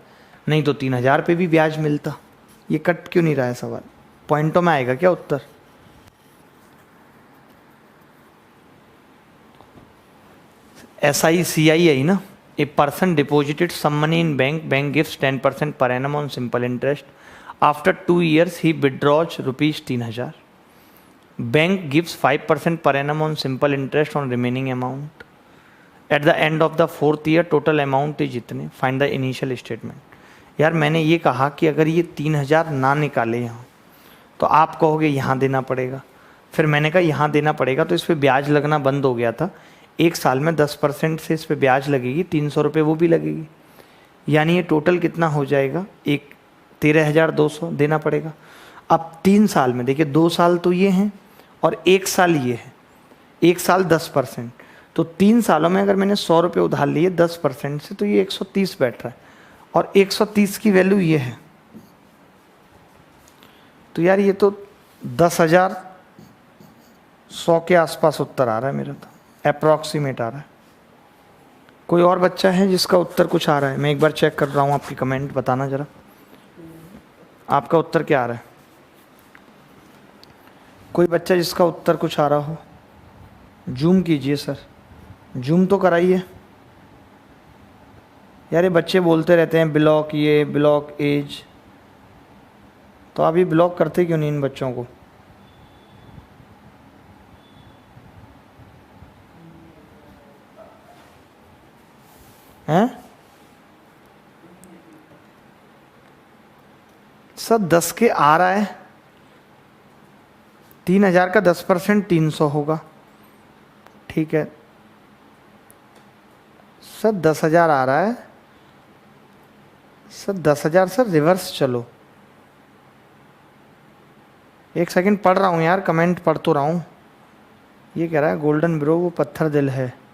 A: नहीं तो 3,000 पे भी ब्याज मिलता। ये कट क्यों नहीं रहा है सवाल? पॉइंटों में आएगा क्या उत्तर? SICI ना, a person deposited some money in bank gives 10% per annum on simple interest. After 2 years he withdraws rupees 3,000. Bank gives 5% per annum on simple interest on remaining amount. At the end of the 4th year total amount is इतने, find the initial statement. यार मैंने ये कहा कि अगर ये 3,000 ना निकाले यहाँ तो आप कहोगे यहाँ देना पड़ेगा। फिर मैंने कहा यहाँ देना पड़ेगा, तो इस पर ब्याज लगना बंद हो गया था। 1 साल में 10% से इस पर ब्याज लगेगी, 300 रुपये वो भी लगेगी, यानी ये टोटल कितना हो जाएगा? 13,200 देना पड़ेगा। अब 3 साल में देखिए, 2 साल तो ये हैं और 1 साल ये है। 1 साल 10%, तो 3 सालों में अगर मैंने 100 रुपये उधार लिए 10% से, तो ये 130 बैठ रहा है, और 130 की वैल्यू ये है। तो यार ये तो 10,100 के आसपास उत्तर आ रहा है मेरा, तो अप्रॉक्सीमेट आ रहा है। कोई और बच्चा है जिसका उत्तर कुछ आ रहा है? मैं एक बार चेक कर रहा हूँ, आपकी कमेंट बताना ज़रा, आपका उत्तर क्या आ रहा है? कोई बच्चा जिसका उत्तर कुछ आ रहा हो, जूम कीजिए सर, जूम तो कराइए। यार ये बच्चे बोलते रहते हैं ब्लॉक ये, ब्लॉक एज, तो आप ये ब्लॉक करते क्यों नहीं इन बच्चों को? हैं सर? 10 के आ रहा है, 3,000 का 10% 300 होगा, ठीक है सर। 10,000 आ रहा है सर, 10,000 सर रिवर्स चलो, एक सेकंड पढ़ रहा हूँ यार, कमेंट पढ़ तो रहा हूँ। ये कह रहा है गोल्डन ब्रो वो पत्थर दिल है।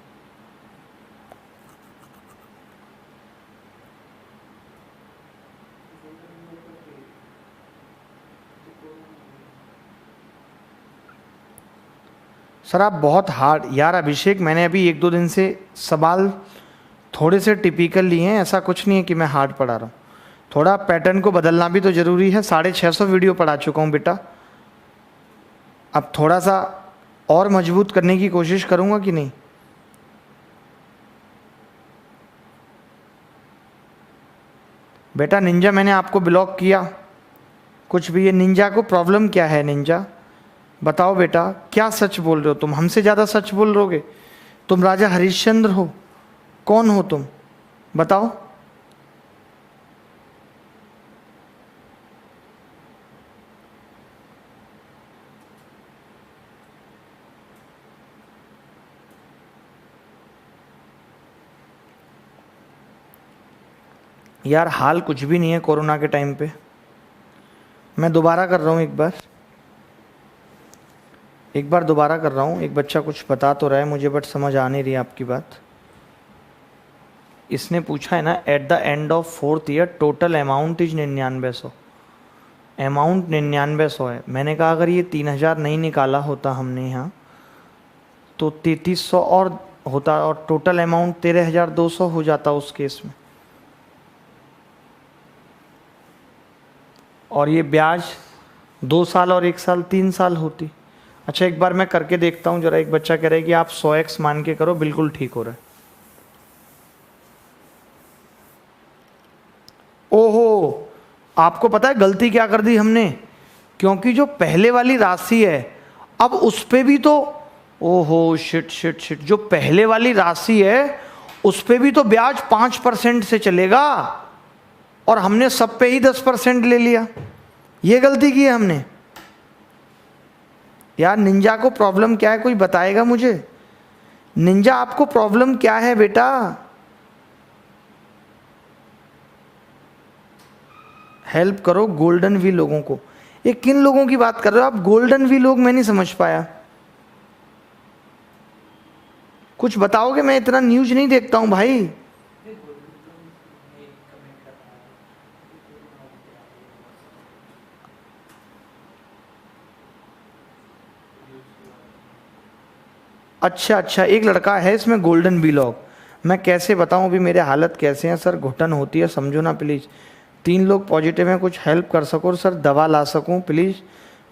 A: सर आप बहुत हार्ड यार। अभिषेक, मैंने अभी 1-2 दिन से सवाल थोड़े से टिपिकल लिए हैं, ऐसा कुछ नहीं है कि मैं हार्ड पढ़ा रहा हूँ। थोड़ा पैटर्न को बदलना भी तो ज़रूरी है। 650 वीडियो पढ़ा चुका हूँ बेटा, अब थोड़ा सा और मजबूत करने की कोशिश करूँगा कि नहीं? बेटा निंजा, मैंने आपको ब्लॉक किया कुछ भी? ये निंजा को प्रॉब्लम क्या है? निंजा बताओ बेटा, क्या सच बोल रहे हो तुम? हमसे ज़्यादा सच बोल रहोगे? तुम राजा हरिश्चंद्र हो? कौन हो तुम बताओ? यार हाल कुछ भी नहीं है कोरोना के टाइम पे। मैं दोबारा कर रहा हूँ, एक बार दोबारा कर रहा हूँ। एक बच्चा कुछ बता तो रहा है मुझे, बट समझ आ नहीं रही आपकी बात। इसने पूछा है ना, eight the end of 4th year total amount is 9900, amount 9900 है। मैंने कहा अगर ये 3,000 नहीं निकाला होता हमने यहाँ तो 3300 और होता, और टोटल अमाउंट 13,200 हो जाता उस केस में। और ये ब्याज 2 साल और 1 साल 3 साल होती। अच्छा एक बार मैं करके देखता हूँ जरा। एक बच्चा कह रहा है कि आप 100x मान के करो, बिल्कुल ठीक हो रहा है। ओहो, आपको पता है गलती क्या कर दी हमने? क्योंकि जो पहले वाली राशि है अब उस पे भी तो, ओहो शिट शिट शिट, जो पहले वाली राशि है उस पे भी तो ब्याज 5% से चलेगा और हमने सब पे ही 10% ले लिया। ये गलती की है हमने। यार निंजा को प्रॉब्लम क्या है, कोई बताएगा मुझे? निंजा आपको प्रॉब्लम क्या है बेटा? हेल्प करो गोल्डन वी लोगों को। ये किन लोगों की बात कर रहे हो आप? गोल्डन वी लोग मैं नहीं समझ पाया, कुछ बताओगे? मैं इतना न्यूज नहीं देखता हूं भाई। अच्छा अच्छा, एक लड़का है इसमें गोल्डन बी लॉग। मैं कैसे बताऊं अभी मेरे हालत कैसे हैं सर, घुटन होती है, समझो ना प्लीज़। 3 लोग पॉजिटिव हैं, कुछ हेल्प कर सको सर, दवा ला सकूं प्लीज़।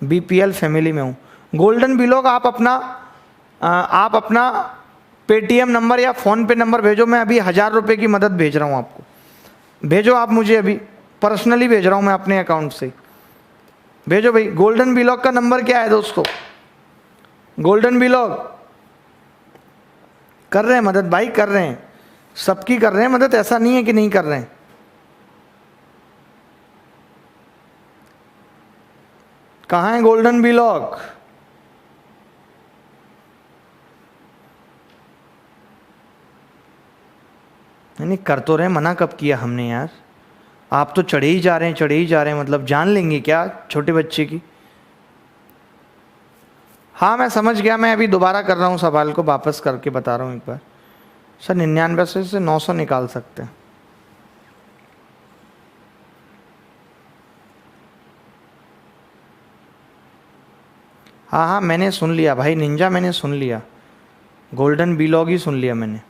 A: बीपीएल फैमिली में हूं। गोल्डन बी लॉग आप अपना पेटीएम नंबर या फ़ोन पे नंबर भेजो। मैं अभी 1000 रुपये की मदद भेज रहा हूँ आपको। भेजो आप मुझे, अभी पर्सनली भेज रहा हूँ मैं अपने अकाउंट से। भेजो भाई। गोल्डन बी लॉग का नंबर क्या है दोस्तों? गोल्डन बी लॉग कर रहे हैं मदद भाई, कर रहे हैं, सबकी कर रहे हैं मदद, ऐसा नहीं है कि नहीं कर रहे हैं। कहाँ है गोल्डन बी लॉग? नहीं कर तो रहे, मना कब किया हमने यार? आप तो चढ़े ही जा रहे हैं, चढ़े ही जा रहे हैं, मतलब जान लेंगे क्या छोटे बच्चे की? हाँ मैं समझ गया, मैं अभी दोबारा कर रहा हूँ सवाल को, वापस करके बता रहा हूँ एक बार। सर 99 से 900 निकाल सकते हैं। हाँ हाँ मैंने सुन लिया भाई निंजा, मैंने सुन लिया। गोल्डन बी लॉग ही सुन लिया मैंने।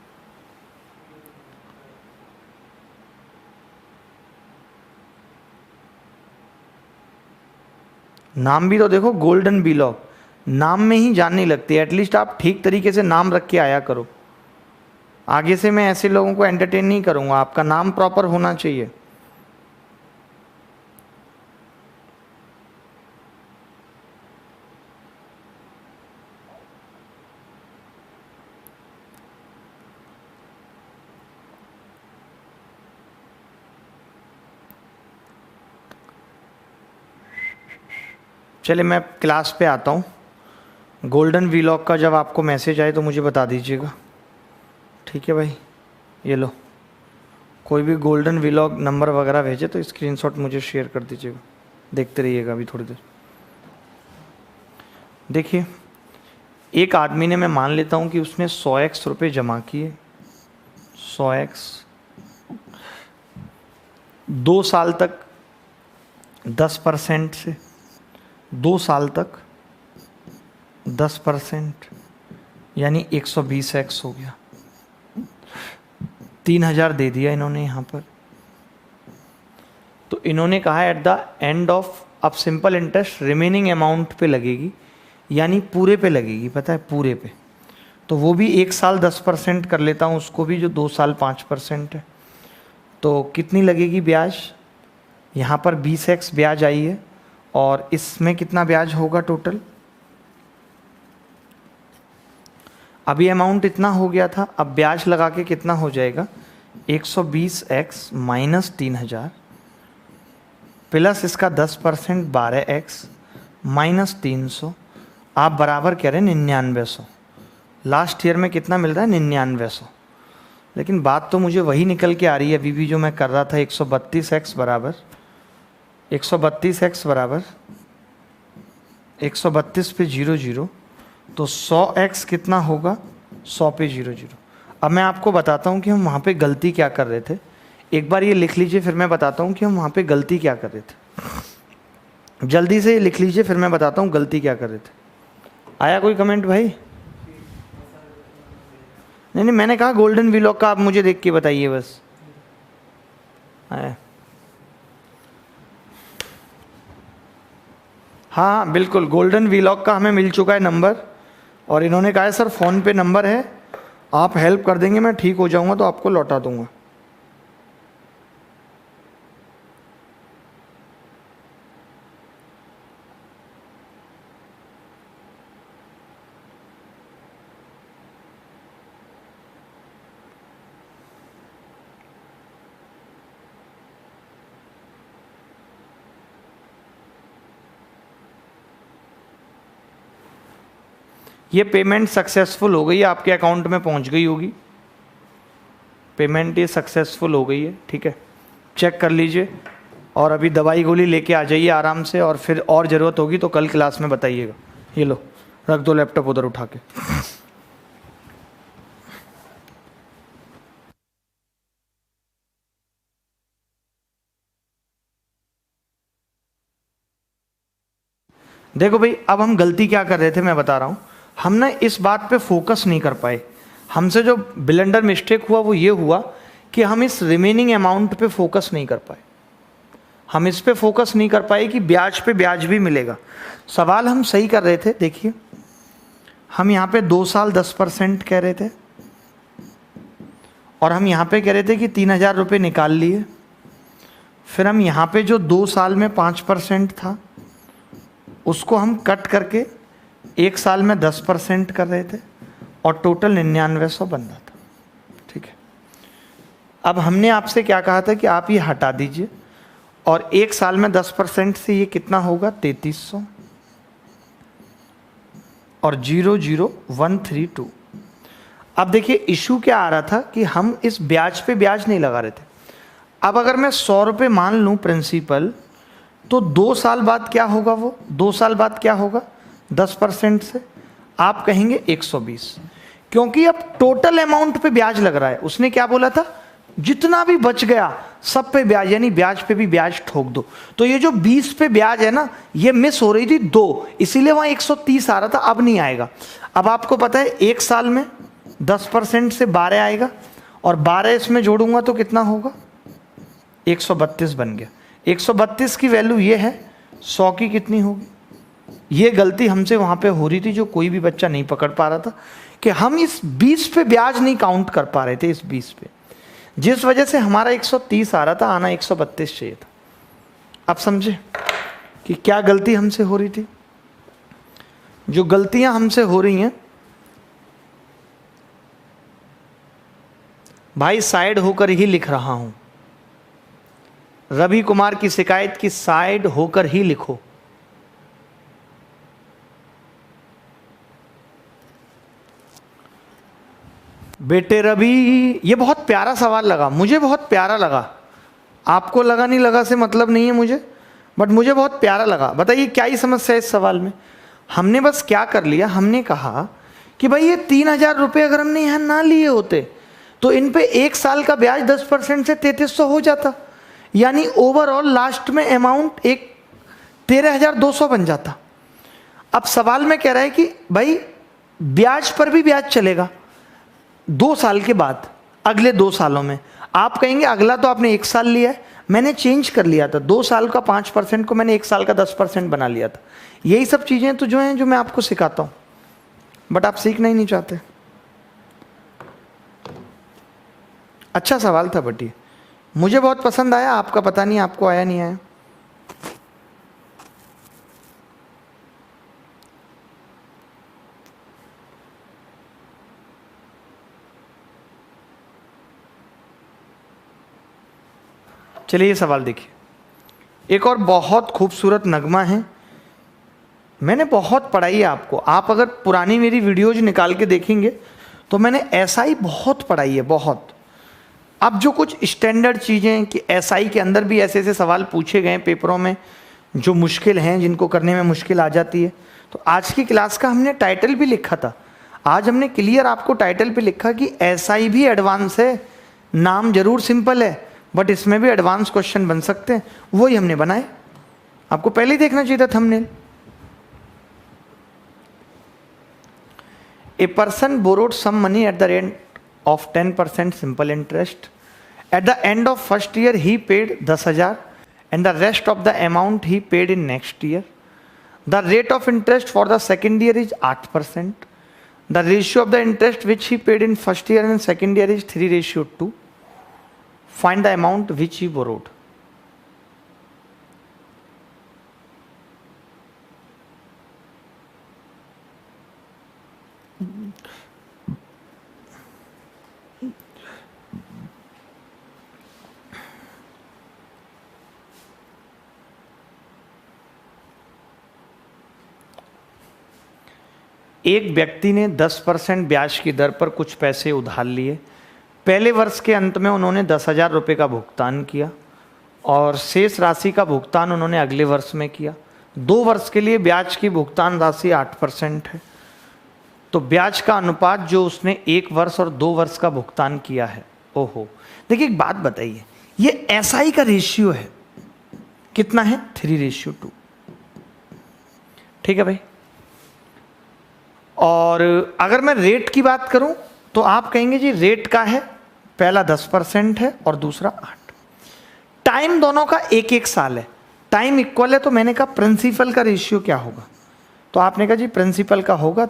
A: नाम भी तो देखो, गोल्डन बी लॉग, नाम में ही जान नहीं लगती। एटलीस्ट आप ठीक तरीके से नाम रख के आया करो। आगे से मैं ऐसे लोगों को एंटरटेन नहीं करूंगा, आपका नाम प्रॉपर होना चाहिए। चले मैं क्लास पे आता हूँ। गोल्डन वीलॉग का जब आपको मैसेज आए तो मुझे बता दीजिएगा, ठीक है भाई? ये लो, कोई भी गोल्डन वीलॉग नंबर वगैरह भेजे तो स्क्रीनशॉट मुझे शेयर कर दीजिएगा, देखते रहिएगा अभी थोड़ी देर। देखिए एक आदमी ने, मैं मान लेता हूँ कि उसने 100x रुपये जमा किए, 100x 2 साल तक 10% से, 2 साल तक 10%, यानी 120x हो गया। 3000 दे दिया इन्होंने यहाँ पर। तो इन्होंने कहा एट द एंड ऑफ, अब सिंपल इंटरेस्ट रिमेनिंग अमाउंट पे लगेगी, यानी पूरे पे लगेगी, पता है पूरे पे। तो वो भी 1 साल 10% कर लेता हूँ उसको भी, जो 2 साल 5% है। तो कितनी लगेगी ब्याज? यहाँ पर 20x ब्याज आई है, और इसमें कितना ब्याज होगा टोटल? अभी अमाउंट इतना हो गया था, अब ब्याज लगा के कितना हो जाएगा? 120x माइनस 3000 प्लस इसका 10% 12x माइनस 300, आप बराबर कह रहे हैं 9900। लास्ट ईयर में कितना मिल रहा है? 9900। लेकिन बात तो मुझे वही निकल के आ रही है अभी भी जो मैं कर रहा था। 132x बराबर 132x बराबर 132 पे 00, तो 100x कितना होगा? 100 पे 00। अब मैं आपको बताता हूँ कि हम वहाँ पे गलती क्या कर रहे थे। एक बार ये लिख लीजिए, फिर मैं बताता हूँ कि हम वहाँ पे गलती क्या कर रहे थे। जल्दी से लिख लीजिए, फिर मैं बताता हूँ गलती क्या कर रहे थे। आया कोई कमेंट भाई? नहीं नहीं, मैंने कहा गोल्डन वीलॉग का आप मुझे देख के बताइए बस। आया? हाँ बिल्कुल, गोल्डन वीलॉग का हमें मिल चुका है नंबर, और इन्होंने कहा है सर फ़ोन पे नंबर है, आप हेल्प कर देंगे, मैं ठीक हो जाऊंगा तो आपको लौटा दूंगा। ये पेमेंट सक्सेसफुल हो गई है, आपके अकाउंट में पहुंच गई होगी, पेमेंट ये सक्सेसफुल हो गई है, ठीक है, चेक कर लीजिए। और अभी दवाई गोली लेके आ जाइए आराम से, और फिर और ज़रूरत होगी तो कल क्लास में बताइएगा। ये लो, रख दो लैपटॉप उधर उठा के। देखो भाई, अब हम गलती क्या कर रहे थे मैं बता रहा हूँ। हम ना इस बात पे फोकस नहीं कर पाए, हमसे जो ब्लेंडर मिस्टेक हुआ वो ये हुआ कि हम इस रिमेनिंग अमाउंट पे फोकस नहीं कर पाए। हम इस पे फोकस नहीं कर पाए कि ब्याज पे ब्याज भी मिलेगा। सवाल हम सही कर रहे थे, देखिए हम यहाँ पे 2 साल 10% कह रहे थे, और हम यहाँ पे कह रहे थे कि 3,000 रुपये निकाल लिए। फिर हम यहाँ पे जो 2 साल में 5% था उसको हम कट करके 1 साल में 10% कर रहे थे, और टोटल 9900 बन रहा था, ठीक है। अब हमने आपसे क्या कहा था कि आप ये हटा दीजिए, और 1 साल में 10% से ये कितना होगा 3300 और 00132। अब देखिए इशू क्या आ रहा था कि हम इस ब्याज पे ब्याज नहीं लगा रहे थे। अब अगर मैं 100 रुपये मान लूँ प्रिंसिपल, तो 2 साल बाद क्या होगा, वो 2 साल बाद क्या होगा 10% से आप कहेंगे 120, क्योंकि अब टोटल अमाउंट पे ब्याज लग रहा है। उसने क्या बोला था, जितना भी बच गया सब पे ब्याज, यानी ब्याज पे भी ब्याज ठोक दो। तो ये जो 20 पे ब्याज है ना, ये मिस हो रही थी 2, इसीलिए वहाँ 130 आ रहा था, अब नहीं आएगा। अब आपको पता है 1 साल में 10% से 12 आएगा, और 12 इसमें जोड़ूंगा तो कितना होगा 132 बन गया। 132 की वैल्यू ये है, 100 की कितनी होगी। ये गलती हमसे वहाँ पे हो रही थी जो कोई भी बच्चा नहीं पकड़ पा रहा था, कि हम इस 20 पे ब्याज नहीं काउंट कर पा रहे थे, इस 20 पे, जिस वजह से हमारा 130 आ रहा था, आना 132 चाहिए था। आप समझे कि क्या गलती हमसे हो रही थी। जो गलतियां हमसे हो रही हैं भाई, साइड होकर ही लिख रहा हूं। रवि कुमार की शिकायत की साइड होकर ही लिखो। बेटे रवि, ये बहुत प्यारा सवाल लगा, मुझे बहुत प्यारा लगा। आपको लगा नहीं लगा से मतलब नहीं है मुझे, बट मुझे बहुत प्यारा लगा। बताइए क्या ही समस्या है इस सवाल में। हमने बस क्या कर लिया, हमने कहा कि भाई ये 3,000 रुपये अगर हमने यहाँ ना लिए होते तो इन पे 1 साल का ब्याज 10% से 3300 हो जाता, यानी ओवरऑल लास्ट में अमाउंट एक 13,200 बन जाता। अब सवाल में कह रहा है कि भाई ब्याज पर भी ब्याज चलेगा 2 साल के बाद, अगले 2 सालों में। आप कहेंगे अगला तो आपने 1 साल लिया है, मैंने चेंज कर लिया था, 2 साल का 5% को मैंने 1 साल का 10% बना लिया था। यही सब चीज़ें तो जो हैं जो मैं आपको सिखाता हूँ, बट आप सीखना ही नहीं चाहते। अच्छा सवाल था बट ये मुझे बहुत पसंद आया, आपका पता नहीं आपको आया नहीं आया। चलिए ये सवाल देखिए, एक और बहुत खूबसूरत नगमा है, मैंने बहुत पढ़ाई है आपको। आप अगर पुरानी मेरी वीडियोज निकाल के देखेंगे तो मैंने एसआई बहुत पढ़ाई है, बहुत। अब जो कुछ स्टैंडर्ड चीज़ें कि एसआई के अंदर भी ऐसे ऐसे सवाल पूछे गए पेपरों में जो मुश्किल हैं, जिनको करने में मुश्किल आ जाती है, तो आज की क्लास का हमने टाइटल भी लिखा था। आज हमने क्लियर आपको टाइटल पे लिखा कि एसआई भी एडवांस है, नाम जरूर सिंपल है बट इसमें भी एडवांस क्वेश्चन बन सकते हैं, वही हमने बनाए। आपको पहले ही देखना चाहिए था thumbnail. A person borrowed some money at the rate of 10% simple interest. At the end of first year he paid 10,000 and the rest of the amount he paid in next year. The rate of interest for the second year is 8%. The ratio of the interest which he paid in first year and second year is 3:2. Find the amount which he borrowed. एक व्यक्ति ने 10% ब्याज की दर पर कुछ पैसे उधार लिए. पहले वर्ष के अंत में उन्होंने 10,000 रुपये का भुगतान किया और शेष राशि का भुगतान उन्होंने अगले वर्ष में किया. 2 वर्ष के लिए ब्याज की भुगतान राशि 8% है. तो ब्याज का अनुपात जो उसने 1 वर्ष और 2 वर्ष का भुगतान किया है, ओहो. देखिए एक बात बताइए, ये एसआई का रेशियो है, कितना है? 3:2. ठीक है भाई. और अगर मैं रेट की बात करूं तो आप कहेंगे जी रेट का है, पहला 10% है और दूसरा 8. टाइम दोनों का 1-1 साल है, टाइम इक्वल है. तो मैंने कहा प्रिंसिपल का रेशियो क्या होगा? तो आपने कहा जी प्रिंसिपल का होगा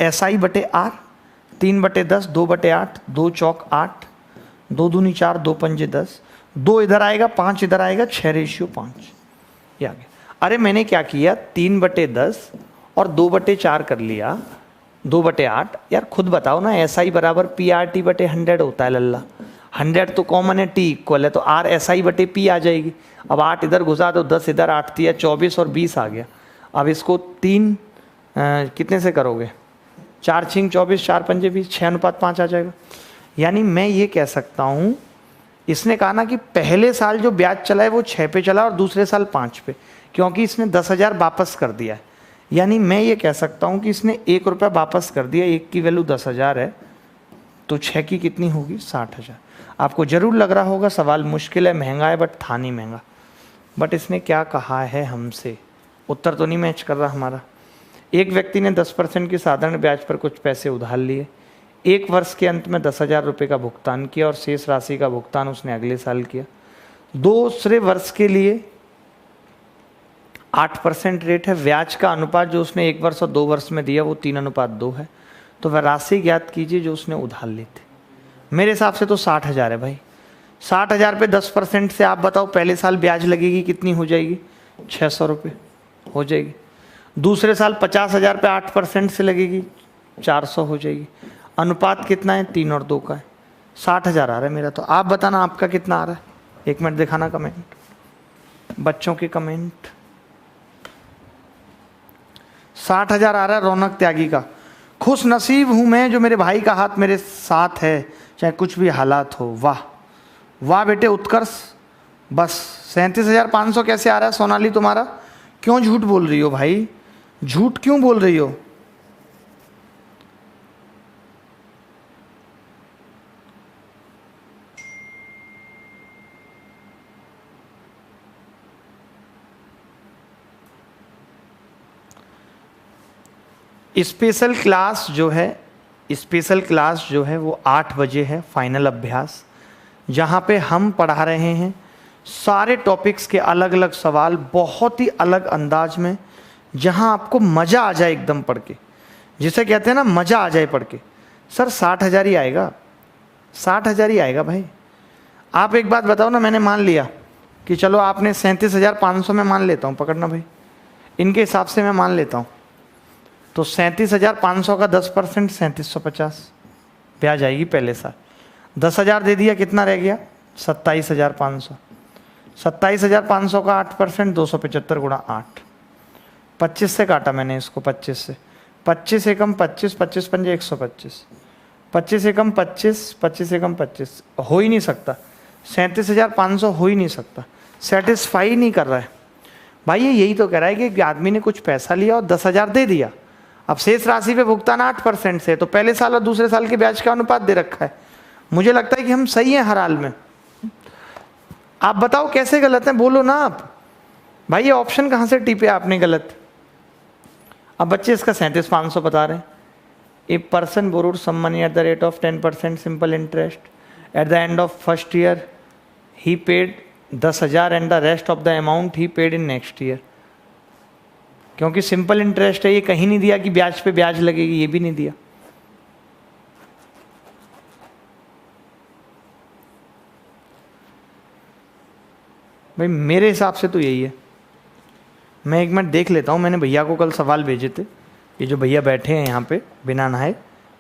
A: SI/R, 3/10, 2/8, 2 चौक 8, 2 दूनी 4, 2 पंजे 10, 2 इधर आएगा, 5 इधर आएगा, 6:5. ये आ गया. अरे मैंने क्या किया, 3/10 और 2/4 कर लिया, 2/8. यार खुद बताओ ना, SI बराबर PRT/100 होता है लल्ला. 100 तो कॉमन है, T इक्वल है, तो R SI/P आ जाएगी. अब 8 इधर घुसा दो, 10 इधर, 8 दिया 24 और 20 आ गया. अब इसको 3 कितने से करोगे? 4 छिंग 24, 4 पंजे 20, 6:5 आ जाएगा. यानी मैं ये कह सकता हूँ, इसने कहा ना कि पहले साल जो ब्याज चला है वो 6 पे चला और दूसरे साल 5 पे, क्योंकि इसने 10,000 वापस कर दिया है. यानी मैं ये कह सकता हूँ कि इसने 1 रुपया वापस कर दिया. 1 की वैल्यू 10,000 है, तो 6 की कितनी होगी? 60,000. आपको जरूर लग रहा होगा सवाल मुश्किल है, महंगा है, बट था नहीं महंगा. बट इसने क्या कहा है हमसे? उत्तर तो नहीं मैच कर रहा हमारा. एक व्यक्ति ने 10% की साधारण ब्याज पर कुछ पैसे उधार लिए. 1 वर्ष के अंत में 10,000 रुपये का भुगतान किया और शेष राशि का भुगतान उसने अगले साल किया. दूसरे वर्ष के लिए 8% रेट है. ब्याज का अनुपात जो उसने 1 वर्ष और 2 वर्ष में दिया वो 3:2 है. तो वह राशि ज्ञात कीजिए जो उसने उधार ली थी. मेरे हिसाब से तो 60,000 है भाई. 60,000 पे 10% से आप बताओ पहले साल ब्याज लगेगी कितनी हो जाएगी? 600 रुपये हो जाएगी. दूसरे साल 50,000 पे 8% से लगेगी, 400 हो जाएगी. अनुपात कितना है? 3 और 2 का है. 60,000 आ रहा है मेरा. तो आप बताना आपका कितना आ रहा है. 1 मिनट दिखाना कमेंट, बच्चों के कमेंट. 60,000 आ रहा है रौनक त्यागी का. खुश नसीब हूँ मैं जो मेरे भाई का हाथ मेरे साथ है, चाहे कुछ भी हालात हो. वाह वाह बेटे उत्कर्ष. बस 37,500 कैसे आ रहा है सोनाली तुम्हारा? क्यों झूठ बोल रही हो भाई? झूठ क्यों बोल रही हो? स्पेशल क्लास जो है वो 8 बजे है, फाइनल अभ्यास, जहाँ पे हम पढ़ा रहे हैं सारे टॉपिक्स के अलग अलग सवाल बहुत ही अलग अंदाज में, जहाँ आपको मज़ा आ जाए एकदम पढ़ के. जिसे कहते हैं ना मज़ा आ जाए पढ़ के. सर 60,000 ही आएगा, 60,000 ही आएगा भाई. आप एक बात बताओ ना, मैंने मान लिया कि चलो आपने 37,500 में मान लेता हूँ, पकड़ना भाई, इनके हिसाब से मैं मान लेता हूँ. तो 37,500 का 10% 3750 ब्याज आएगी पहले साल. 10,000 दे दिया, कितना रह गया? 27,500. 27,500 का 8% 275 गुणा 8. 25 से काटा मैंने इसको, 25 से. 25 एकम 25, 25 पंजे 125, 25 एकम 25, 25 एकम 25. हो ही नहीं सकता. 37,500 हो ही नहीं सकता. सेटिस्फाई नहीं कर रहा है भाई. ये यही तो कह रहा है कि आदमी ने कुछ पैसा लिया और 10,000 दे दिया. अब शेष राशि पे भुगतान 8% से, तो पहले साल और दूसरे साल के ब्याज का अनुपात दे रखा है. मुझे लगता है कि हम सही हैं हर हाल में. आप बताओ कैसे गलत है, बोलो ना आप भाई. ये ऑप्शन कहाँ से टिपे आपने गलत? अब बच्चे इसका 37,500 बता रहे हैं. A person borrowed some money at the rate of 10% simple interest. At the end of first year he paid 10,000 and the rest of the amount he paid in next year. क्योंकि सिंपल इंटरेस्ट है, ये कहीं नहीं दिया कि ब्याज पे ब्याज लगेगी, ये भी नहीं दिया। भाई मेरे हिसाब से तो यही है। मैं एक मिनट देख लेता हूँ, मैंने भैया को कल सवाल भेजे थे, ये जो भैया बैठे हैं यहाँ पे बिना नहाए,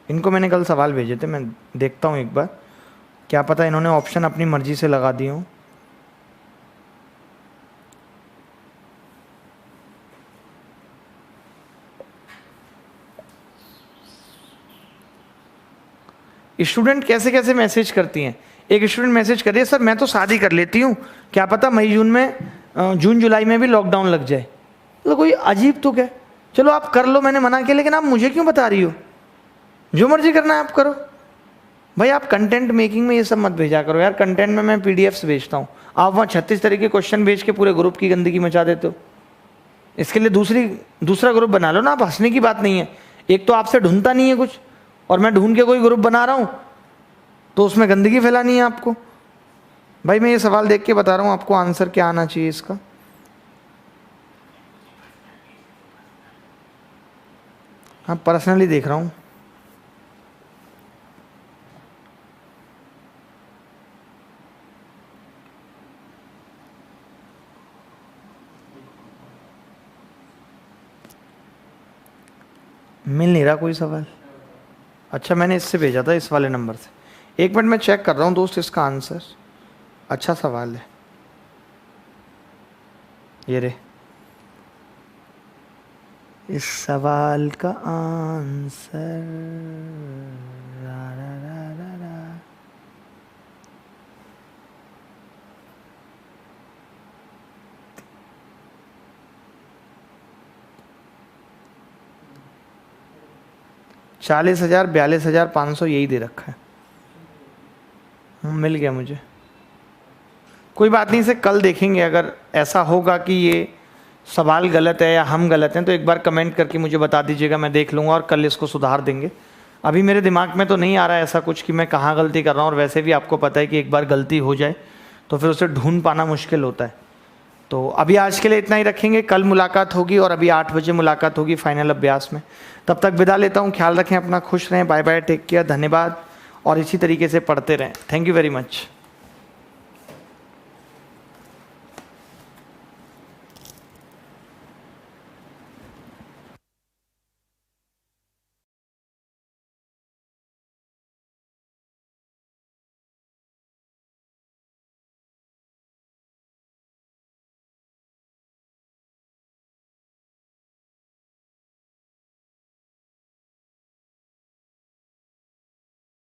A: इनको मैंने कल सवाल भेजे थे, मैं देखता हूँ एक बार, क्या पता इन्होंने ऑप्शन अपनी मर्जी से लगा दी हो। स्टूडेंट कैसे कैसे मैसेज करती हैं। एक स्टूडेंट मैसेज कर रही है, सर मैं तो शादी कर लेती हूँ, क्या पता मई जून में जून जुलाई में भी लॉकडाउन लग जाए। तो कोई अजीब तो क्या, चलो आप कर लो, मैंने मना किया, लेकिन आप मुझे क्यों बता रही हो? जो मर्जी करना है आप करो। भाई आप कंटेंट मेकिंग में ये सब मत भेजा करो यार। कंटेंट में मैं पीडीएफ्स भेजता हूँ, आप वहाँ 36 तरह के क्वेश्चन भेज के पूरे ग्रुप की गंदगी मचा देते हो। इसके लिए दूसरा ग्रुप बना लो ना। आप हंसने की बात नहीं है, एक तो आपसे ढूंढता नहीं है कुछ, और मैं ढूंढ के कोई ग्रुप बना रहा हूँ तो उसमें गंदगी फैलानी है आपको। भाई मैं ये सवाल देख के बता रहा हूँ आपको आंसर क्या आना चाहिए इसका। हाँ पर्सनली देख रहा हूँ। मिल नहीं रहा कोई सवाल। अच्छा मैंने इससे भेजा था, इस वाले नंबर से। एक मिनट मैं चेक कर रहा हूँ दोस्त इसका आंसर। अच्छा सवाल है ये रे। इस सवाल का आंसर रा रा रा रा रा। $40,000 42,500 यही दे रखा है। मिल गया मुझे। कोई बात नहीं, इसे कल देखेंगे। अगर ऐसा होगा कि ये सवाल गलत है या हम गलत हैं तो एक बार कमेंट करके मुझे बता दीजिएगा, मैं देख लूँगा और कल इसको सुधार देंगे। अभी मेरे दिमाग में तो नहीं आ रहा है ऐसा कुछ कि मैं कहाँ गलती कर रहा हूँ, और वैसे भी आपको पता है कि एक बार गलती हो जाए तो फिर उसे ढूंढ पाना मुश्किल होता है। तो अभी आज के लिए इतना ही रखेंगे, कल मुलाकात होगी और अभी 8 बजे मुलाकात होगी फाइनल अभ्यास में। तब तक विदा लेता हूँ, ख्याल रखें अपना, खुश रहें, बाय बाय, टेक केयर, धन्यवाद, और इसी तरीके से पढ़ते रहें। Thank you very much.